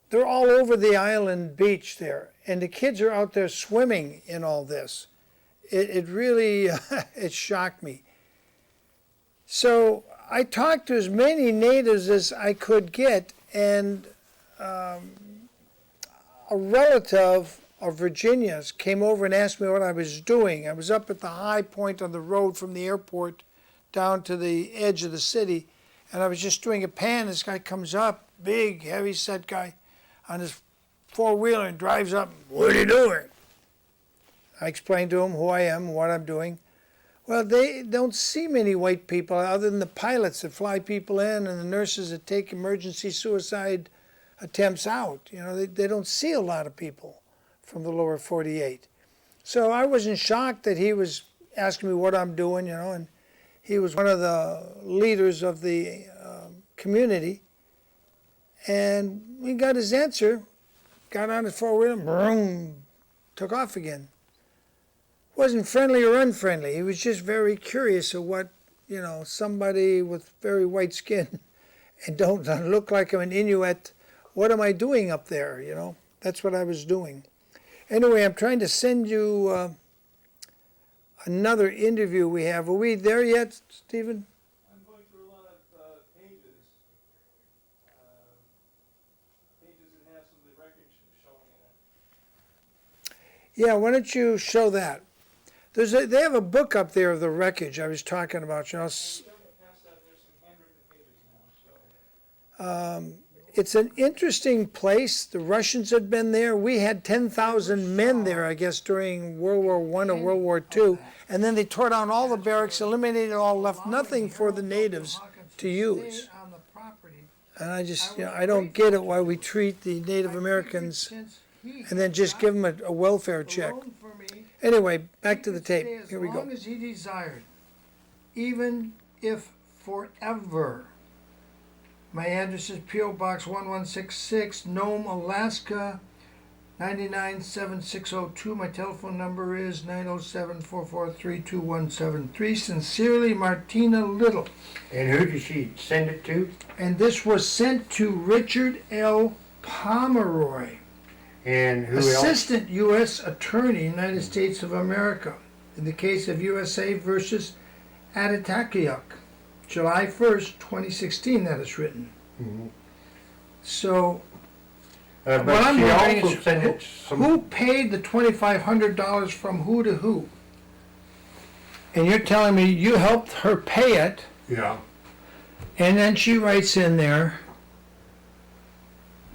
They're all over the island beach there. And the kids are out there swimming in all this. It really, it shocked me. So I talked to as many natives as I could get, and a relative of Virginia's came over and asked me what I was doing. I was up at the high point on the road from the airport down to the edge of the city, and I was just doing a pan. This guy comes up, big, heavy-set guy, on his four-wheeler and drives up. "What are you doing?" I explained to him who I am and what I'm doing. Well, they don't see many white people other than the pilots that fly people in and the nurses that take emergency suicide attempts out. You know, they don't see a lot of people from the lower 48. So I wasn't shocked that he was asking me what I'm doing, you know, and he was one of the leaders of the community. And we got his answer, got on his four-wheeler, boom, took off again. Wasn't friendly or unfriendly. He was just very curious of what, you know, somebody with very white skin and don't look like I'm an Inuit, what am I doing up there, you know? That's what I was doing. Anyway, I'm trying to send you another interview we have. Are we there yet, Stephen? I'm going through a lot of pages that have some of the wreckage showing in it. Yeah, why don't you show that? They have a book up there of the wreckage I was talking about. You know, Past that, there's some handwritten pages now. So it's an interesting place. The Russians had been there. We had 10,000 men there, I guess, during World War I or World War II. And then they tore down all the barracks, eliminated it all, left nothing for the natives to use. And I just, you know, I don't get it why we treat the Native Americans and then just give them a welfare check. Anyway, back to the tape. Here we As go. long as he desired, even if forever. My address is P.O. Box 1166, Nome, Alaska, 997-602. My telephone number is 907-443-2173. Sincerely, Martina Little. And who did she send it to? And this was sent to Richard L. Pomeroy, And who else? Assistant U.S. Attorney, United States of America, in the case of USA versus Atatakiuk, July 1st, 2016, that is written. Mhm. So, But what I'm she wondering also is, sent it some. who paid the $2,500 from who to who? And you're telling me you helped her pay it, Yeah. and then she writes in there,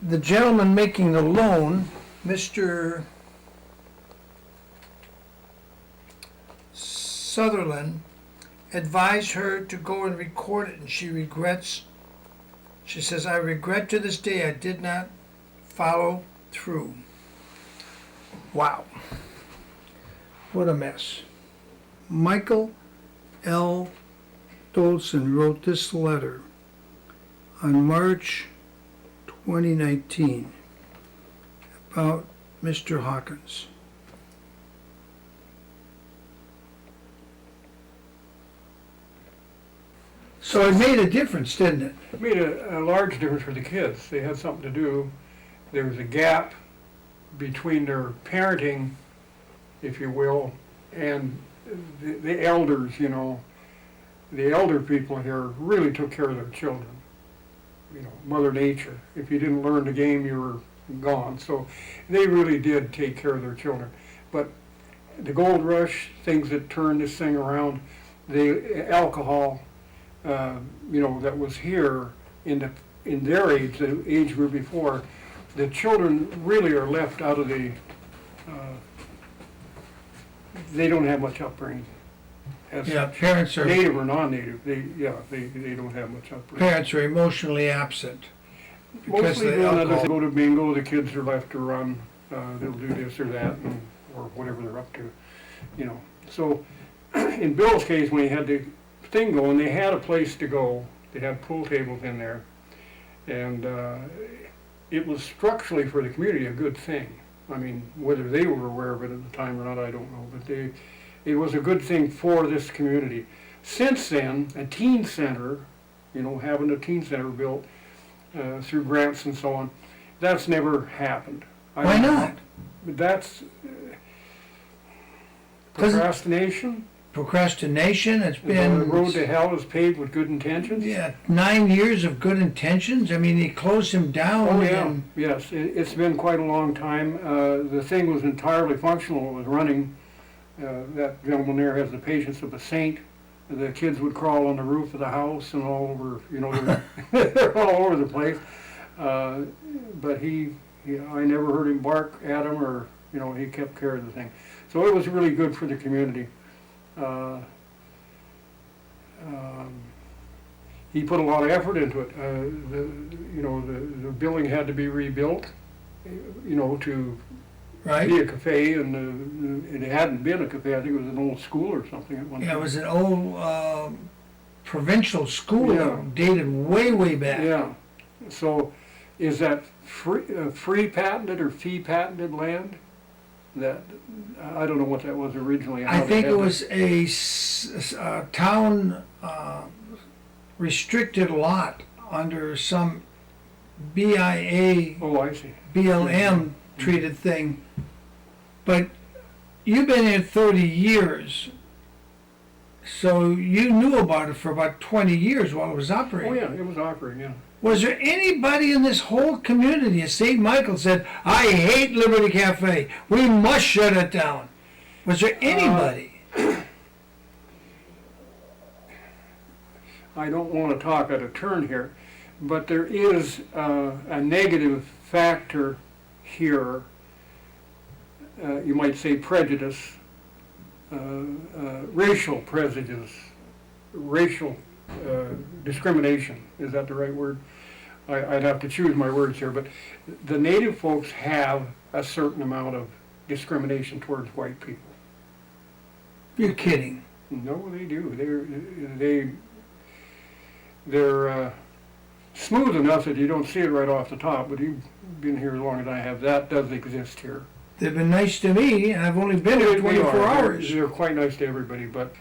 the gentleman making the loan, Mr. Sutherland, advised her to go and record it, and she regrets. She says, "I regret to this day I did not follow through." Wow. What a mess. Michael L. Dolson wrote this letter on March 2019 about Mr. Hawkins. So it made a difference, didn't it? It made a large difference for the kids. They had something to do. There was a gap between their parenting, if you will, and the elders, you know. The elder people here really took care of their children. You know, Mother Nature. If you didn't learn the game, you were gone. So they really did take care of their children. But the gold rush, things that turned this thing around, the alcohol, you know, that was here in their age, the age group before, the children really are left out of the. They don't have much upbringing. As Yeah, parents are native or non-native, they don't have much upbringing. parents are emotionally absent because Mostly of the none of alcohol. they go to bingo, the kids are left to run, they'll do this or that, or whatever they're up to, you know. So, in Bill's case, when he had the thing going, they had a place to go, they had pool tables in there, and it was structurally for the community a good thing. I mean, whether they were aware of it at the time or not, I don't know, but it was a good thing for this community. Since then, a teen center, you know, having a teen center built through grants and so on, that's never happened. Why not? That's 'Cause- procrastination. Procrastination, it's The been road to hell is paved with good intentions. yeah, 9 years of good intentions. I mean, he closed him down. Oh, yeah, And yes, it's been quite a long time. The thing was entirely functional, it was running. That gentleman there has the patience of a saint. The kids would crawl on the roof of the house and all over, you know, they're all over the place. But I never heard him bark at him, or, you know, he kept care of the thing. So it was really good for the community. He put a lot of effort into it. The building had to be rebuilt, you know, to right? be a cafe, and it hadn't been a cafe. I think it was an old school or something at one time. Yeah, it was an old provincial school Yeah. dated way back. Yeah. So, is that free patented or fee patented land? That I don't know what that was originally. I how they think had it was a town restricted lot under some BIA, Oh, I see. BLM treated thing. But you've been here 30 years, so you knew about it for about 20 years while it was operating. Oh, yeah, it was operating. Yeah. Was there anybody in this whole community of St. Michael said, I hate Liberty Cafe, we must shut it down? Was there anybody? I don't want to talk out of turn here, but there is a negative factor here. You might say prejudice, racial prejudice, racial discrimination. Is that the right word? I'd have to choose my words here, but the native folks have a certain amount of discrimination towards white people. You're kidding. No, they do. They're smooth enough that you don't see it right off the top, but you've been here as long as I have. That does exist here. They've been nice to me, and I've only been here They 24 are. hours. They're quite nice to everybody, but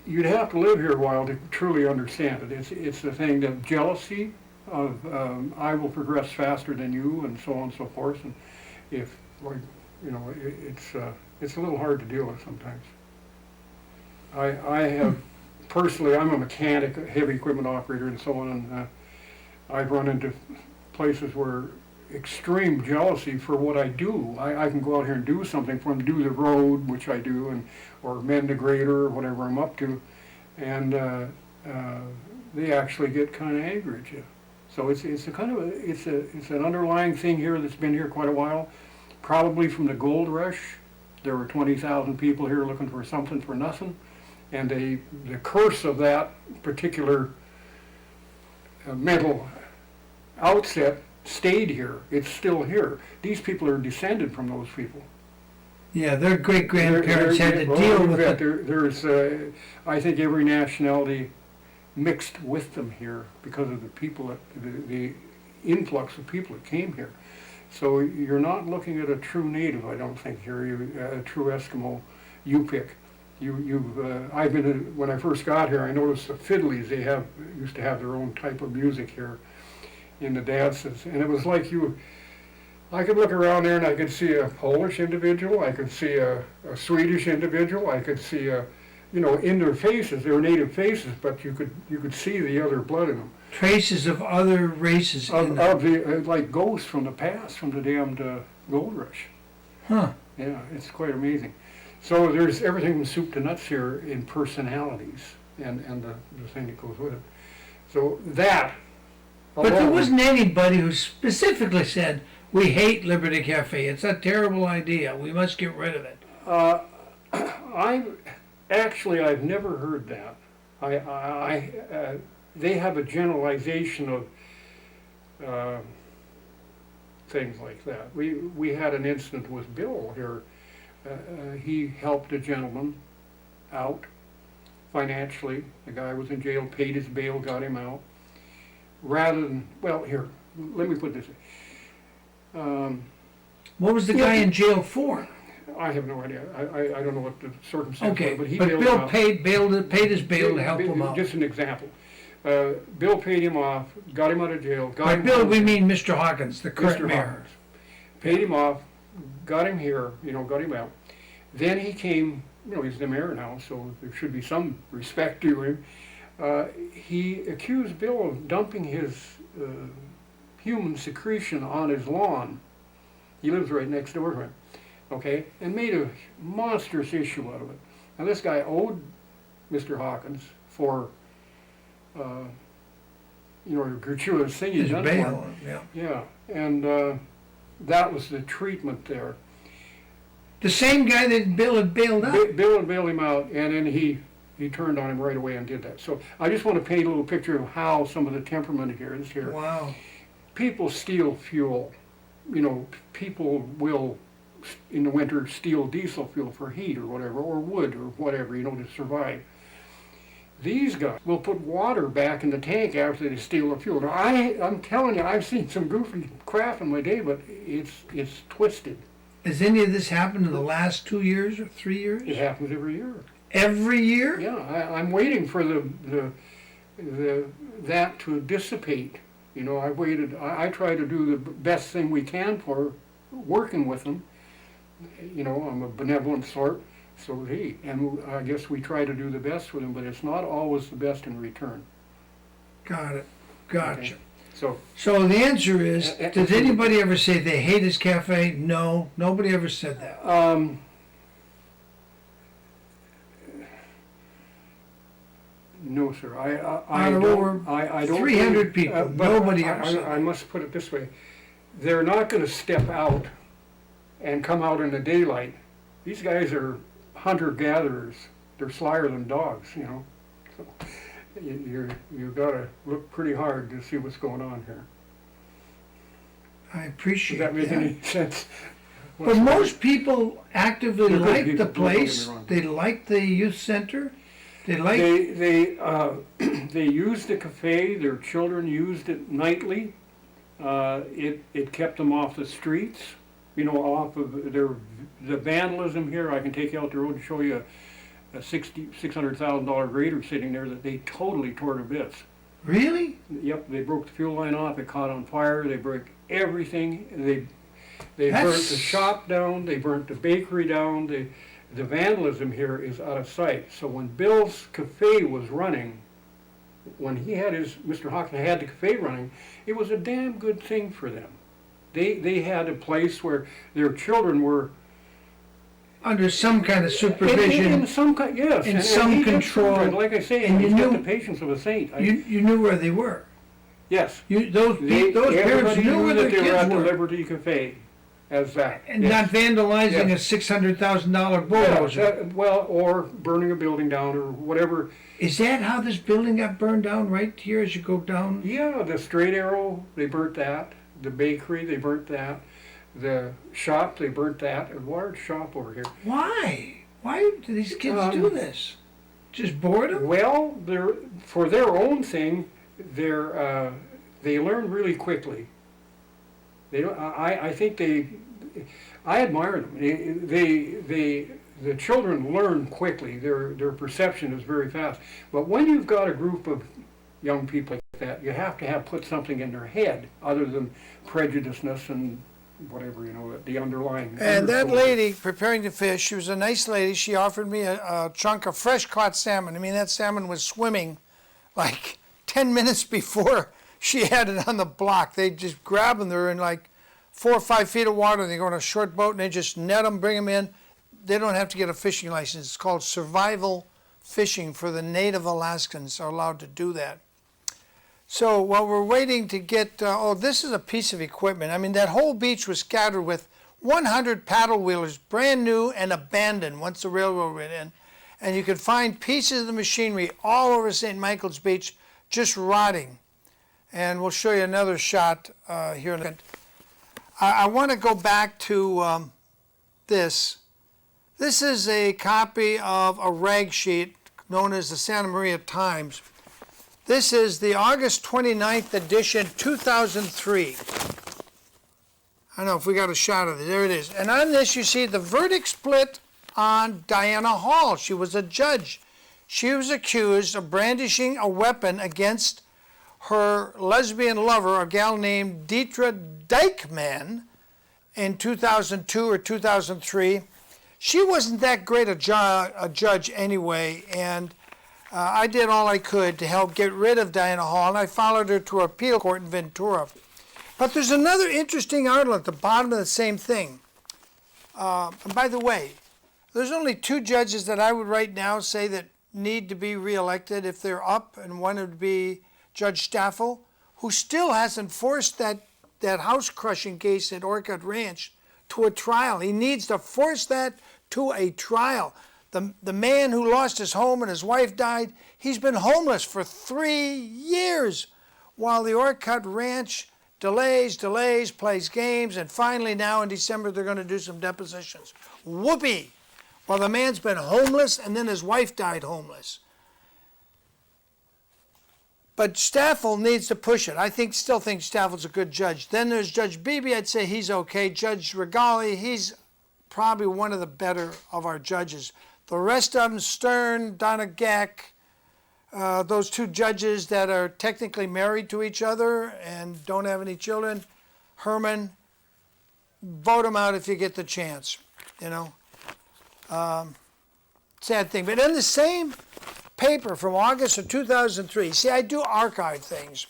you'd have to live here a while to truly understand it. It's the thing that jealousy of I will progress faster than you, and so on and so forth. And if, like, you know, it's a little hard to deal with sometimes. I have personally, I'm a mechanic, a heavy equipment operator, and so on, and I've run into places where extreme jealousy for what I do. I can go out here and do something for them, do the road, which I do, or mend the grader or whatever I'm up to, and they actually get kind of angry at you. So it's an underlying thing here that's been here quite a while, probably from the gold rush. There were 20,000 people here looking for something for nothing, and the curse of that particular mental outset stayed here. It's still here. These people are descended from those people. Yeah, their great grandparents had to deal with it. There's, I think, every nationality mixed with them here because of the people, the influx of people that came here. So you're not looking at a true native, I don't think, here, a true Eskimo Yupik. I've been, when I first got here, I noticed the fiddlies, used to have their own type of music here in the dances. And it was like I could look around there and I could see a Polish individual, I could see a Swedish individual, I could see in their faces, they were native faces, but you could see the other blood in them. Traces of other races in them. Of the, like ghosts from the past, from the damned gold rush. Huh. Yeah, it's quite amazing. So there's everything from soup to nuts here in personalities and the thing that goes with it. So that. But there alone- wasn't anybody who specifically said, we hate Liberty Cafe. It's a terrible idea. We must get rid of it. I've never heard that. They have a generalization of things like that. We had an incident with Bill here. He helped a gentleman out financially. The guy was in jail, paid his bail, got him out. Rather than, well, here, let me put this. What was the guy in jail for? I have no idea. I don't know what the circumstances Okay, were, but he but bailed him Bill out. paid his bail to help him out. Just an example. Bill paid him off, got him out of jail. Got By him Bill, home. we mean Mr. Hawkins, the current Mr. mayor. Hawkins. Paid him off, got him here, got him out. Then he came, he's the mayor now, so there should be some respect to him. He accused Bill of dumping his human secretion on his lawn. He lives right next door to him, okay? And made a monstrous issue out of it. Now this guy owed Mr. Hawkins for, a gratuitous thing he'd His done for him. bail, yeah. Yeah, and that was the treatment there. The same guy that Bill had bailed out. Bill had bailed him out, and then he turned on him right away and did that. So I just want to paint a little picture of how some of the temperament here is here. Wow. People steal fuel. People will, in the winter, steal diesel fuel for heat or whatever, or wood or whatever, to survive. These guys will put water back in the tank after they steal the fuel. Now, I'm telling you, I've seen some goofy crap in my day, but it's twisted. Has any of this happened in the last 2 years or 3 years? It happens every year. Every year? Yeah, I'm waiting for that to dissipate. I waited. I try to do the best thing we can for working with them. I'm a benevolent sort, so and I guess we try to do the best with them, but it's not always the best in return. Got it. Gotcha. Okay. So So the answer is, did anybody ever say they hate his cafe? No, nobody ever said that. no, sir. I Out of over don't. I don't. 300 people, but nobody ever said I that. must put it this way: they're not going to step out and come out in the daylight. These guys are hunter-gatherers. They're slyer than dogs, So you've got to look pretty hard to see what's going on here. I Does appreciate that make that. any sense? But most people actively They're good like people, the don't get me place. wrong. They like the youth center. They like. They used the cafe. Their children used it nightly. It kept them off the streets. Off of the vandalism here. I can take you out the road and show you a $600,000 grader sitting there that they totally tore to bits. Really? Yep, they broke the fuel line off. It caught on fire. They broke everything. They burnt That's- the shop down. They burnt the bakery down. The vandalism here is out of sight. So when Bill's cafe was running, when Mr. Hawkins had the cafe running, it was a damn good thing for them. They had a place where their children were Under some kind of supervision. in some kind, yes, in and some he did control, prove it. Like I say, and he's you got knew- the patience of a saint. You knew where they were. Yes, Those parents everybody knew where their that they were kids at the were. Liberty Cafe as that. And yes. not vandalizing Yes. a $600,000 Yeah, bulldozer. or burning a building down or whatever. Is that how this building got burned down right here as you go down? Yeah, the straight arrow, they burnt that. The bakery, they burnt that. The shop, they burnt that. A large shop over here. Why? Why do these kids do this? Just boredom? Well, for their own thing, they're they learn really quickly. They don't, I think I admire them. The children learn quickly. Their perception is very fast. But when you've got a group of young people like that, you have to put something in their head other than prejudiceness and whatever, the underlying. And that undertone. lady preparing the fish, she was a nice lady. She offered me a chunk of fresh caught salmon. I mean, that salmon was swimming like 10 minutes before she had it on the block. They just grab them. They're in like 4 or 5 feet of water. They go on a short boat and they just net them, bring them in. They don't have to get a fishing license. It's called survival fishing for the native Alaskans are allowed to do that. So while we're waiting to get, this is a piece of equipment. I mean, that whole beach was scattered with 100 paddle wheelers, brand new and abandoned once the railroad went in. And you could find pieces of the machinery all over St. Michael's Beach just rotting. And we'll show you another shot here in a minute. I want to go back to this. This is a copy of a rag sheet known as the Santa Maria Times. This is the August 29th edition, 2003. I don't know if we got a shot of it. There it is. And on this you see the verdict split on Diana Hall. She was a judge. She was accused of brandishing a weapon against her lesbian lover, a gal named Deetra Dykeman, in 2002 or 2003. She wasn't that great a judge anyway, and I did all I could to help get rid of Diana Hall, and I followed her to appeal court in Ventura. But there's another interesting article at the bottom of the same thing. And by the way, there's only 2 judges that I would right now say that need to be reelected if they're up, and one would be Judge Staffel, who still hasn't forced that house-crushing case at Orchid Ranch to a trial. He needs to force that to a trial. The man who lost his home and his wife died, he's been homeless for 3 years while the Orchid Ranch delays, plays games, and finally now in December they're going to do some depositions. Whoopee! Well, the man's been homeless and then his wife died homeless. But Staffel needs to push it. I still think Staffel's a good judge. Then there's Judge Beebe. I'd say he's okay. Judge Regali, he's probably one of the better of our judges. The rest of them, Stern, Donna Gack, those 2 judges that are technically married to each other and don't have any children, Herman, vote them out if you get the chance, sad thing. But in the same paper from August of 2003, see, I do archive things.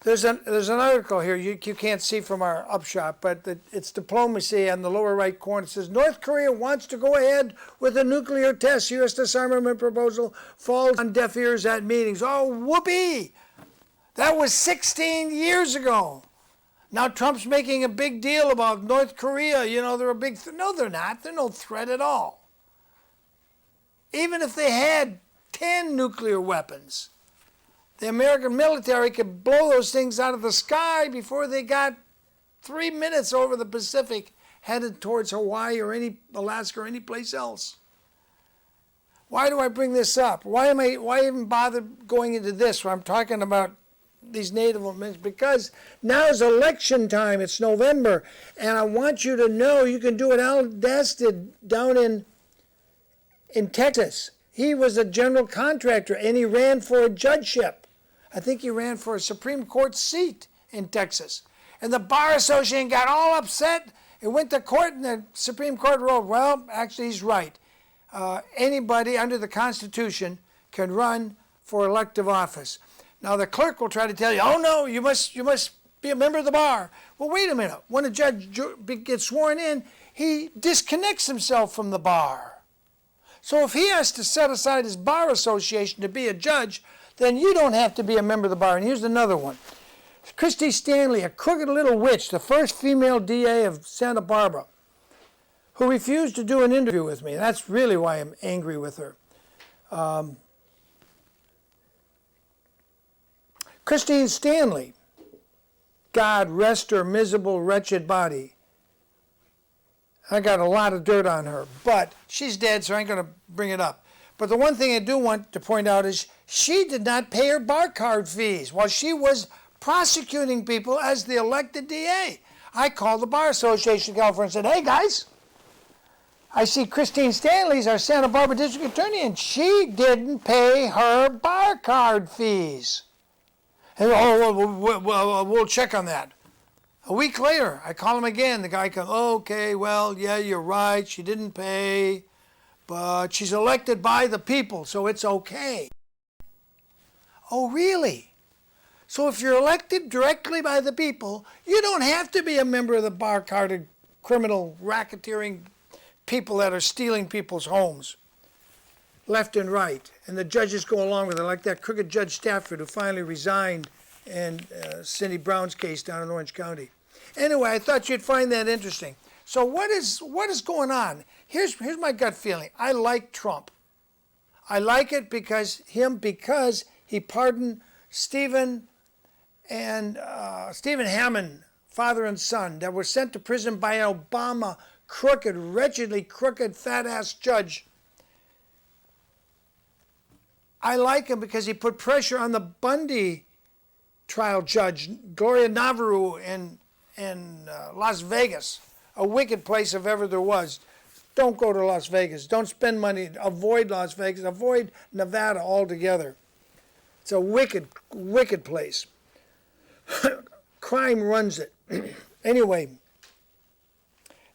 There's an article here you can't see from our upshot, but it's diplomacy on the lower right corner. It says, North Korea wants to go ahead with a nuclear test. U.S. disarmament proposal falls on deaf ears at meetings. Oh, whoopee! That was 16 years ago. Now Trump's making a big deal about North Korea. They're a big no, they're not. They're no threat at all. Even if they had 10 nuclear weapons, the American military could blow those things out of the sky before they got 3 minutes over the Pacific headed towards Hawaii or Alaska or any place else. Why do I bring this up? Why even bother going into this when I'm talking about these Native Americans? Because now is election time. It's November, and I want you to know you can do what Al Dass did down in Texas. He was a general contractor, and he ran for a judgeship. I think he ran for a Supreme Court seat in Texas. And the Bar Association got all upset and went to court, and the Supreme Court ruled, well, actually, he's right. Anybody under the Constitution can run for elective office. Now, the clerk will try to tell you, oh, no, you must be a member of the bar. Well, wait a minute. When a judge gets sworn in, he disconnects himself from the bar. So if he has to set aside his bar association to be a judge, then you don't have to be a member of the bar. And here's another one. Christy Stanley, a crooked little witch, the first female DA of Santa Barbara, who refused to do an interview with me. That's really why I'm angry with her. Christine Stanley, God rest her miserable, wretched body. I got a lot of dirt on her, but she's dead, so I ain't going to bring it up. But the one thing I do want to point out is she did not pay her bar card fees while she was prosecuting people as the elected DA. I called the Bar Association of California and said, hey guys, I see Christine Stanley's our Santa Barbara District Attorney, and she didn't pay her bar card fees. And we'll check on that. A week later, I call him again. The guy comes, okay, well, yeah, you're right. She didn't pay, but she's elected by the people, so it's okay. Oh, really? So if you're elected directly by the people, you don't have to be a member of the bar carded criminal racketeering people that are stealing people's homes left and right. And the judges go along with it, like that crooked Judge Stafford who finally resigned in Cindy Brown's case down in Orange County. Anyway, I thought you'd find that interesting. So what is going on? Here's my gut feeling. I like Trump. I like it because he pardoned Stephen Hammond, father and son, that were sent to prison by an Obama crooked, wretchedly crooked, fat-ass judge. I like him because he put pressure on the Bundy trial judge, Gloria Navarro in Las Vegas, a wicked place if ever there was. Don't go to Las Vegas. Don't spend money. Avoid Las Vegas. Avoid Nevada altogether. It's a wicked, wicked place. Crime runs it. Anyway,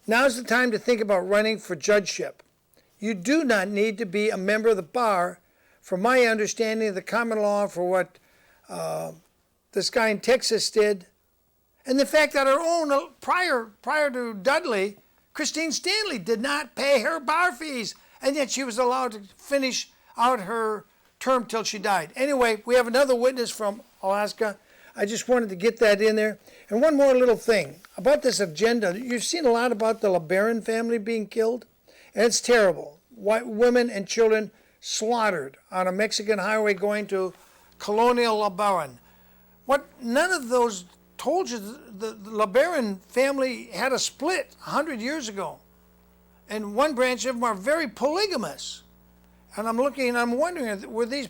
now's the time to think about running for judgeship. You do not need to be a member of the bar, from my understanding of the common law, for what this guy in Texas did, and the fact that our own, prior to Dudley, Christine Stanley did not pay her bar fees, and yet she was allowed to finish out her term till she died. Anyway, we have another witness from Alaska. I just wanted to get that in there. And one more little thing about this agenda. You've seen a lot about the LeBaron family being killed, and it's terrible. White women and children slaughtered on a Mexican highway going to Colonial LeBaron. What none of those told you, the LeBaron family had a split 100 years ago, and one branch of them are very polygamous. And I'm looking and I'm wondering, were these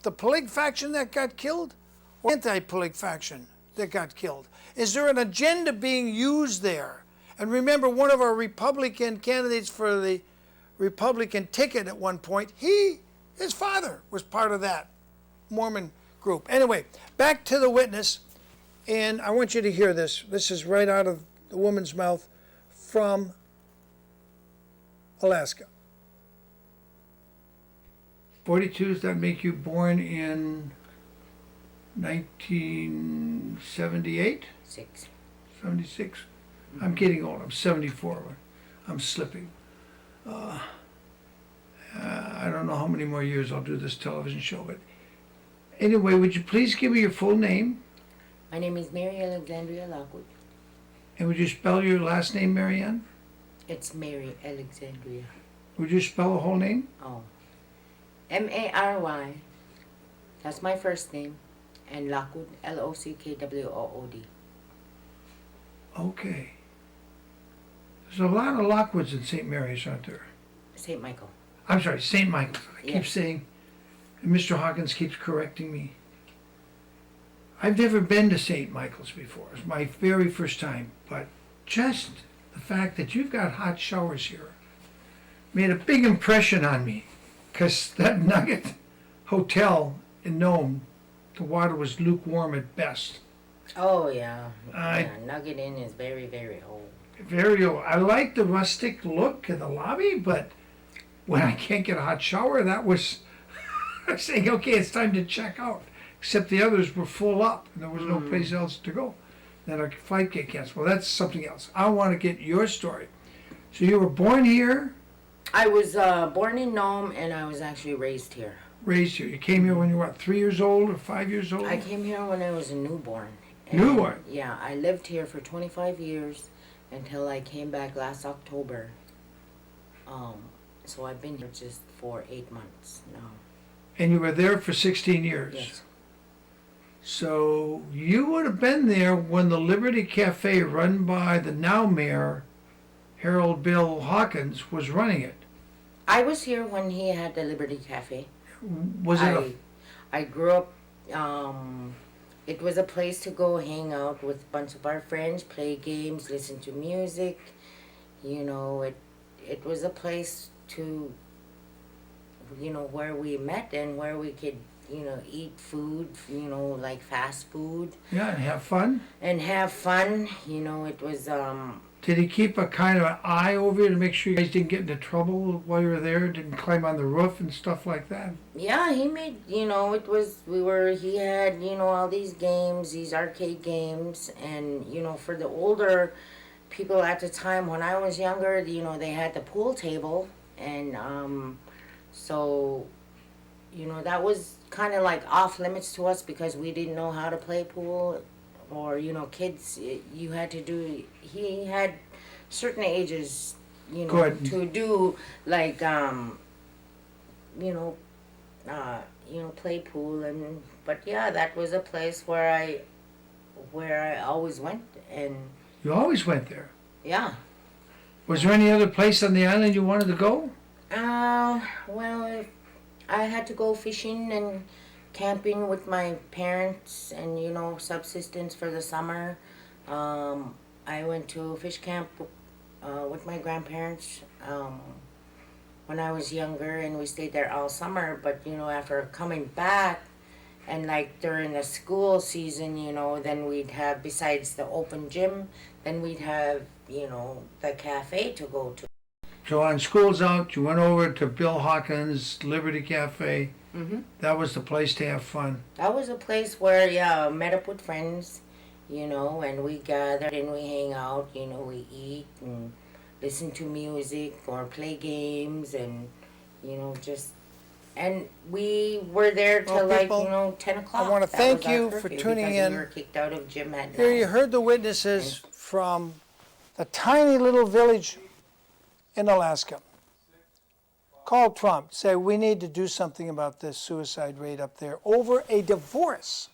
the Polig faction that got killed, or anti-Polig faction that got killed? Is there an agenda being used there? And remember, one of our Republican candidates for the Republican ticket at one point, his father was part of that Mormon group. Anyway, back to the witness, and I want you to hear this. This is right out of the woman's mouth from Alaska. 42, does that make you born in 1978? 76? I'm getting old. I'm 74. I'm slipping. I don't know how many more years I'll do this television show, but anyway, would you please give me your full name? My name is Mary Alexandria Lockwood. And would you spell your last name, Marianne? It's Mary Alexandria. Would you spell the whole name? Oh. M-A-R-Y. That's my first name. And Lockwood, L-O-C-K-W-O-O-D. Okay. There's a lot of Lockwoods in St. Mary's, aren't there? St. Michael. I'm sorry, St. Michael's. I keep Yes. saying, and Mr. Hawkins keeps correcting me. I've never been to St. Michael's before. It's my very first time. But just the fact that you've got hot showers here made a big impression on me. Because that Nugget Hotel in Nome, the water was lukewarm at best. Oh, yeah. I- Nugget Inn is very, very old. Very old. I like the rustic look in the lobby, but when I can't get a hot shower, that was saying, okay, it's time to check out. Except the others were full up, and there was no place else to go. Then our flight get canceled. Well, that's something else. I want to get your story. So you were born here, I was born in Nome, and I was actually raised here. raised here. You came here when you were, what, 3 years old or 5 years old? I came here when I was a newborn. And, Newborn? Yeah, I lived here for 25 years until I came back last October. So I've been here just for 8 months now. And you were there for 16 years. Yes. So you would have been there when the Liberty Cafe, run by the now mayor, Harold Bill Hawkins, was running it. I was here when he had the Liberty Cafe. Was it a I grew up it was a place to go hang out with a bunch of our friends, play games, listen to music. You know, it was a place to, you know, where we met and where we could, you know, eat food, you know, like fast food Yeah, and have fun. and have fun. You know, it was Did he keep a kind of an eye over you to make sure you guys didn't get into trouble while you were there? Didn't climb on the roof and stuff like that? yeah, he made, you know, he had, you know, all these games, these arcade games, and, you know, for the older people at the time when I was younger, you know, they had the pool table, and, so, you know, that was kind of like off limits to us because we didn't know how to play pool, or, you know, kids, you had to do, he had certain ages, you know, Good. to do, like, you know, play pool, and but yeah, that was a place where I always went, and You always went there. yeah. Was there any other place on the island you wanted to go? Well, if I had to go fishing and camping with my parents, and you know, subsistence for the summer. I went to fish camp with my grandparents when I was younger, and we stayed there all summer. But you know, after coming back, and like during the school season, you know, then we'd have, besides the open gym, then we'd have, you know, the cafe to go to. So on school's out, you went over to Bill Hawkins' Liberty Cafe. Mm-hmm. That was the place to have fun. That was a place where, yeah, I met up with friends, you know, and we gathered and we hang out, you know, we eat and listen to music or play games, and, you know, just, and we were there till Well, like, people, you know, 10 o'clock. wanna That thank was our you for curfew tuning because in. We were kicked out of gym at Here you night. heard the witnesses from the tiny little village in Alaska. Call Trump, say we need to do something about this suicide rate up there over a divorce.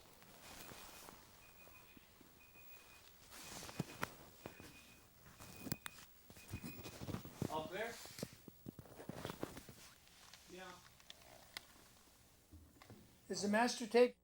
Up there? Yeah. Is the master tape?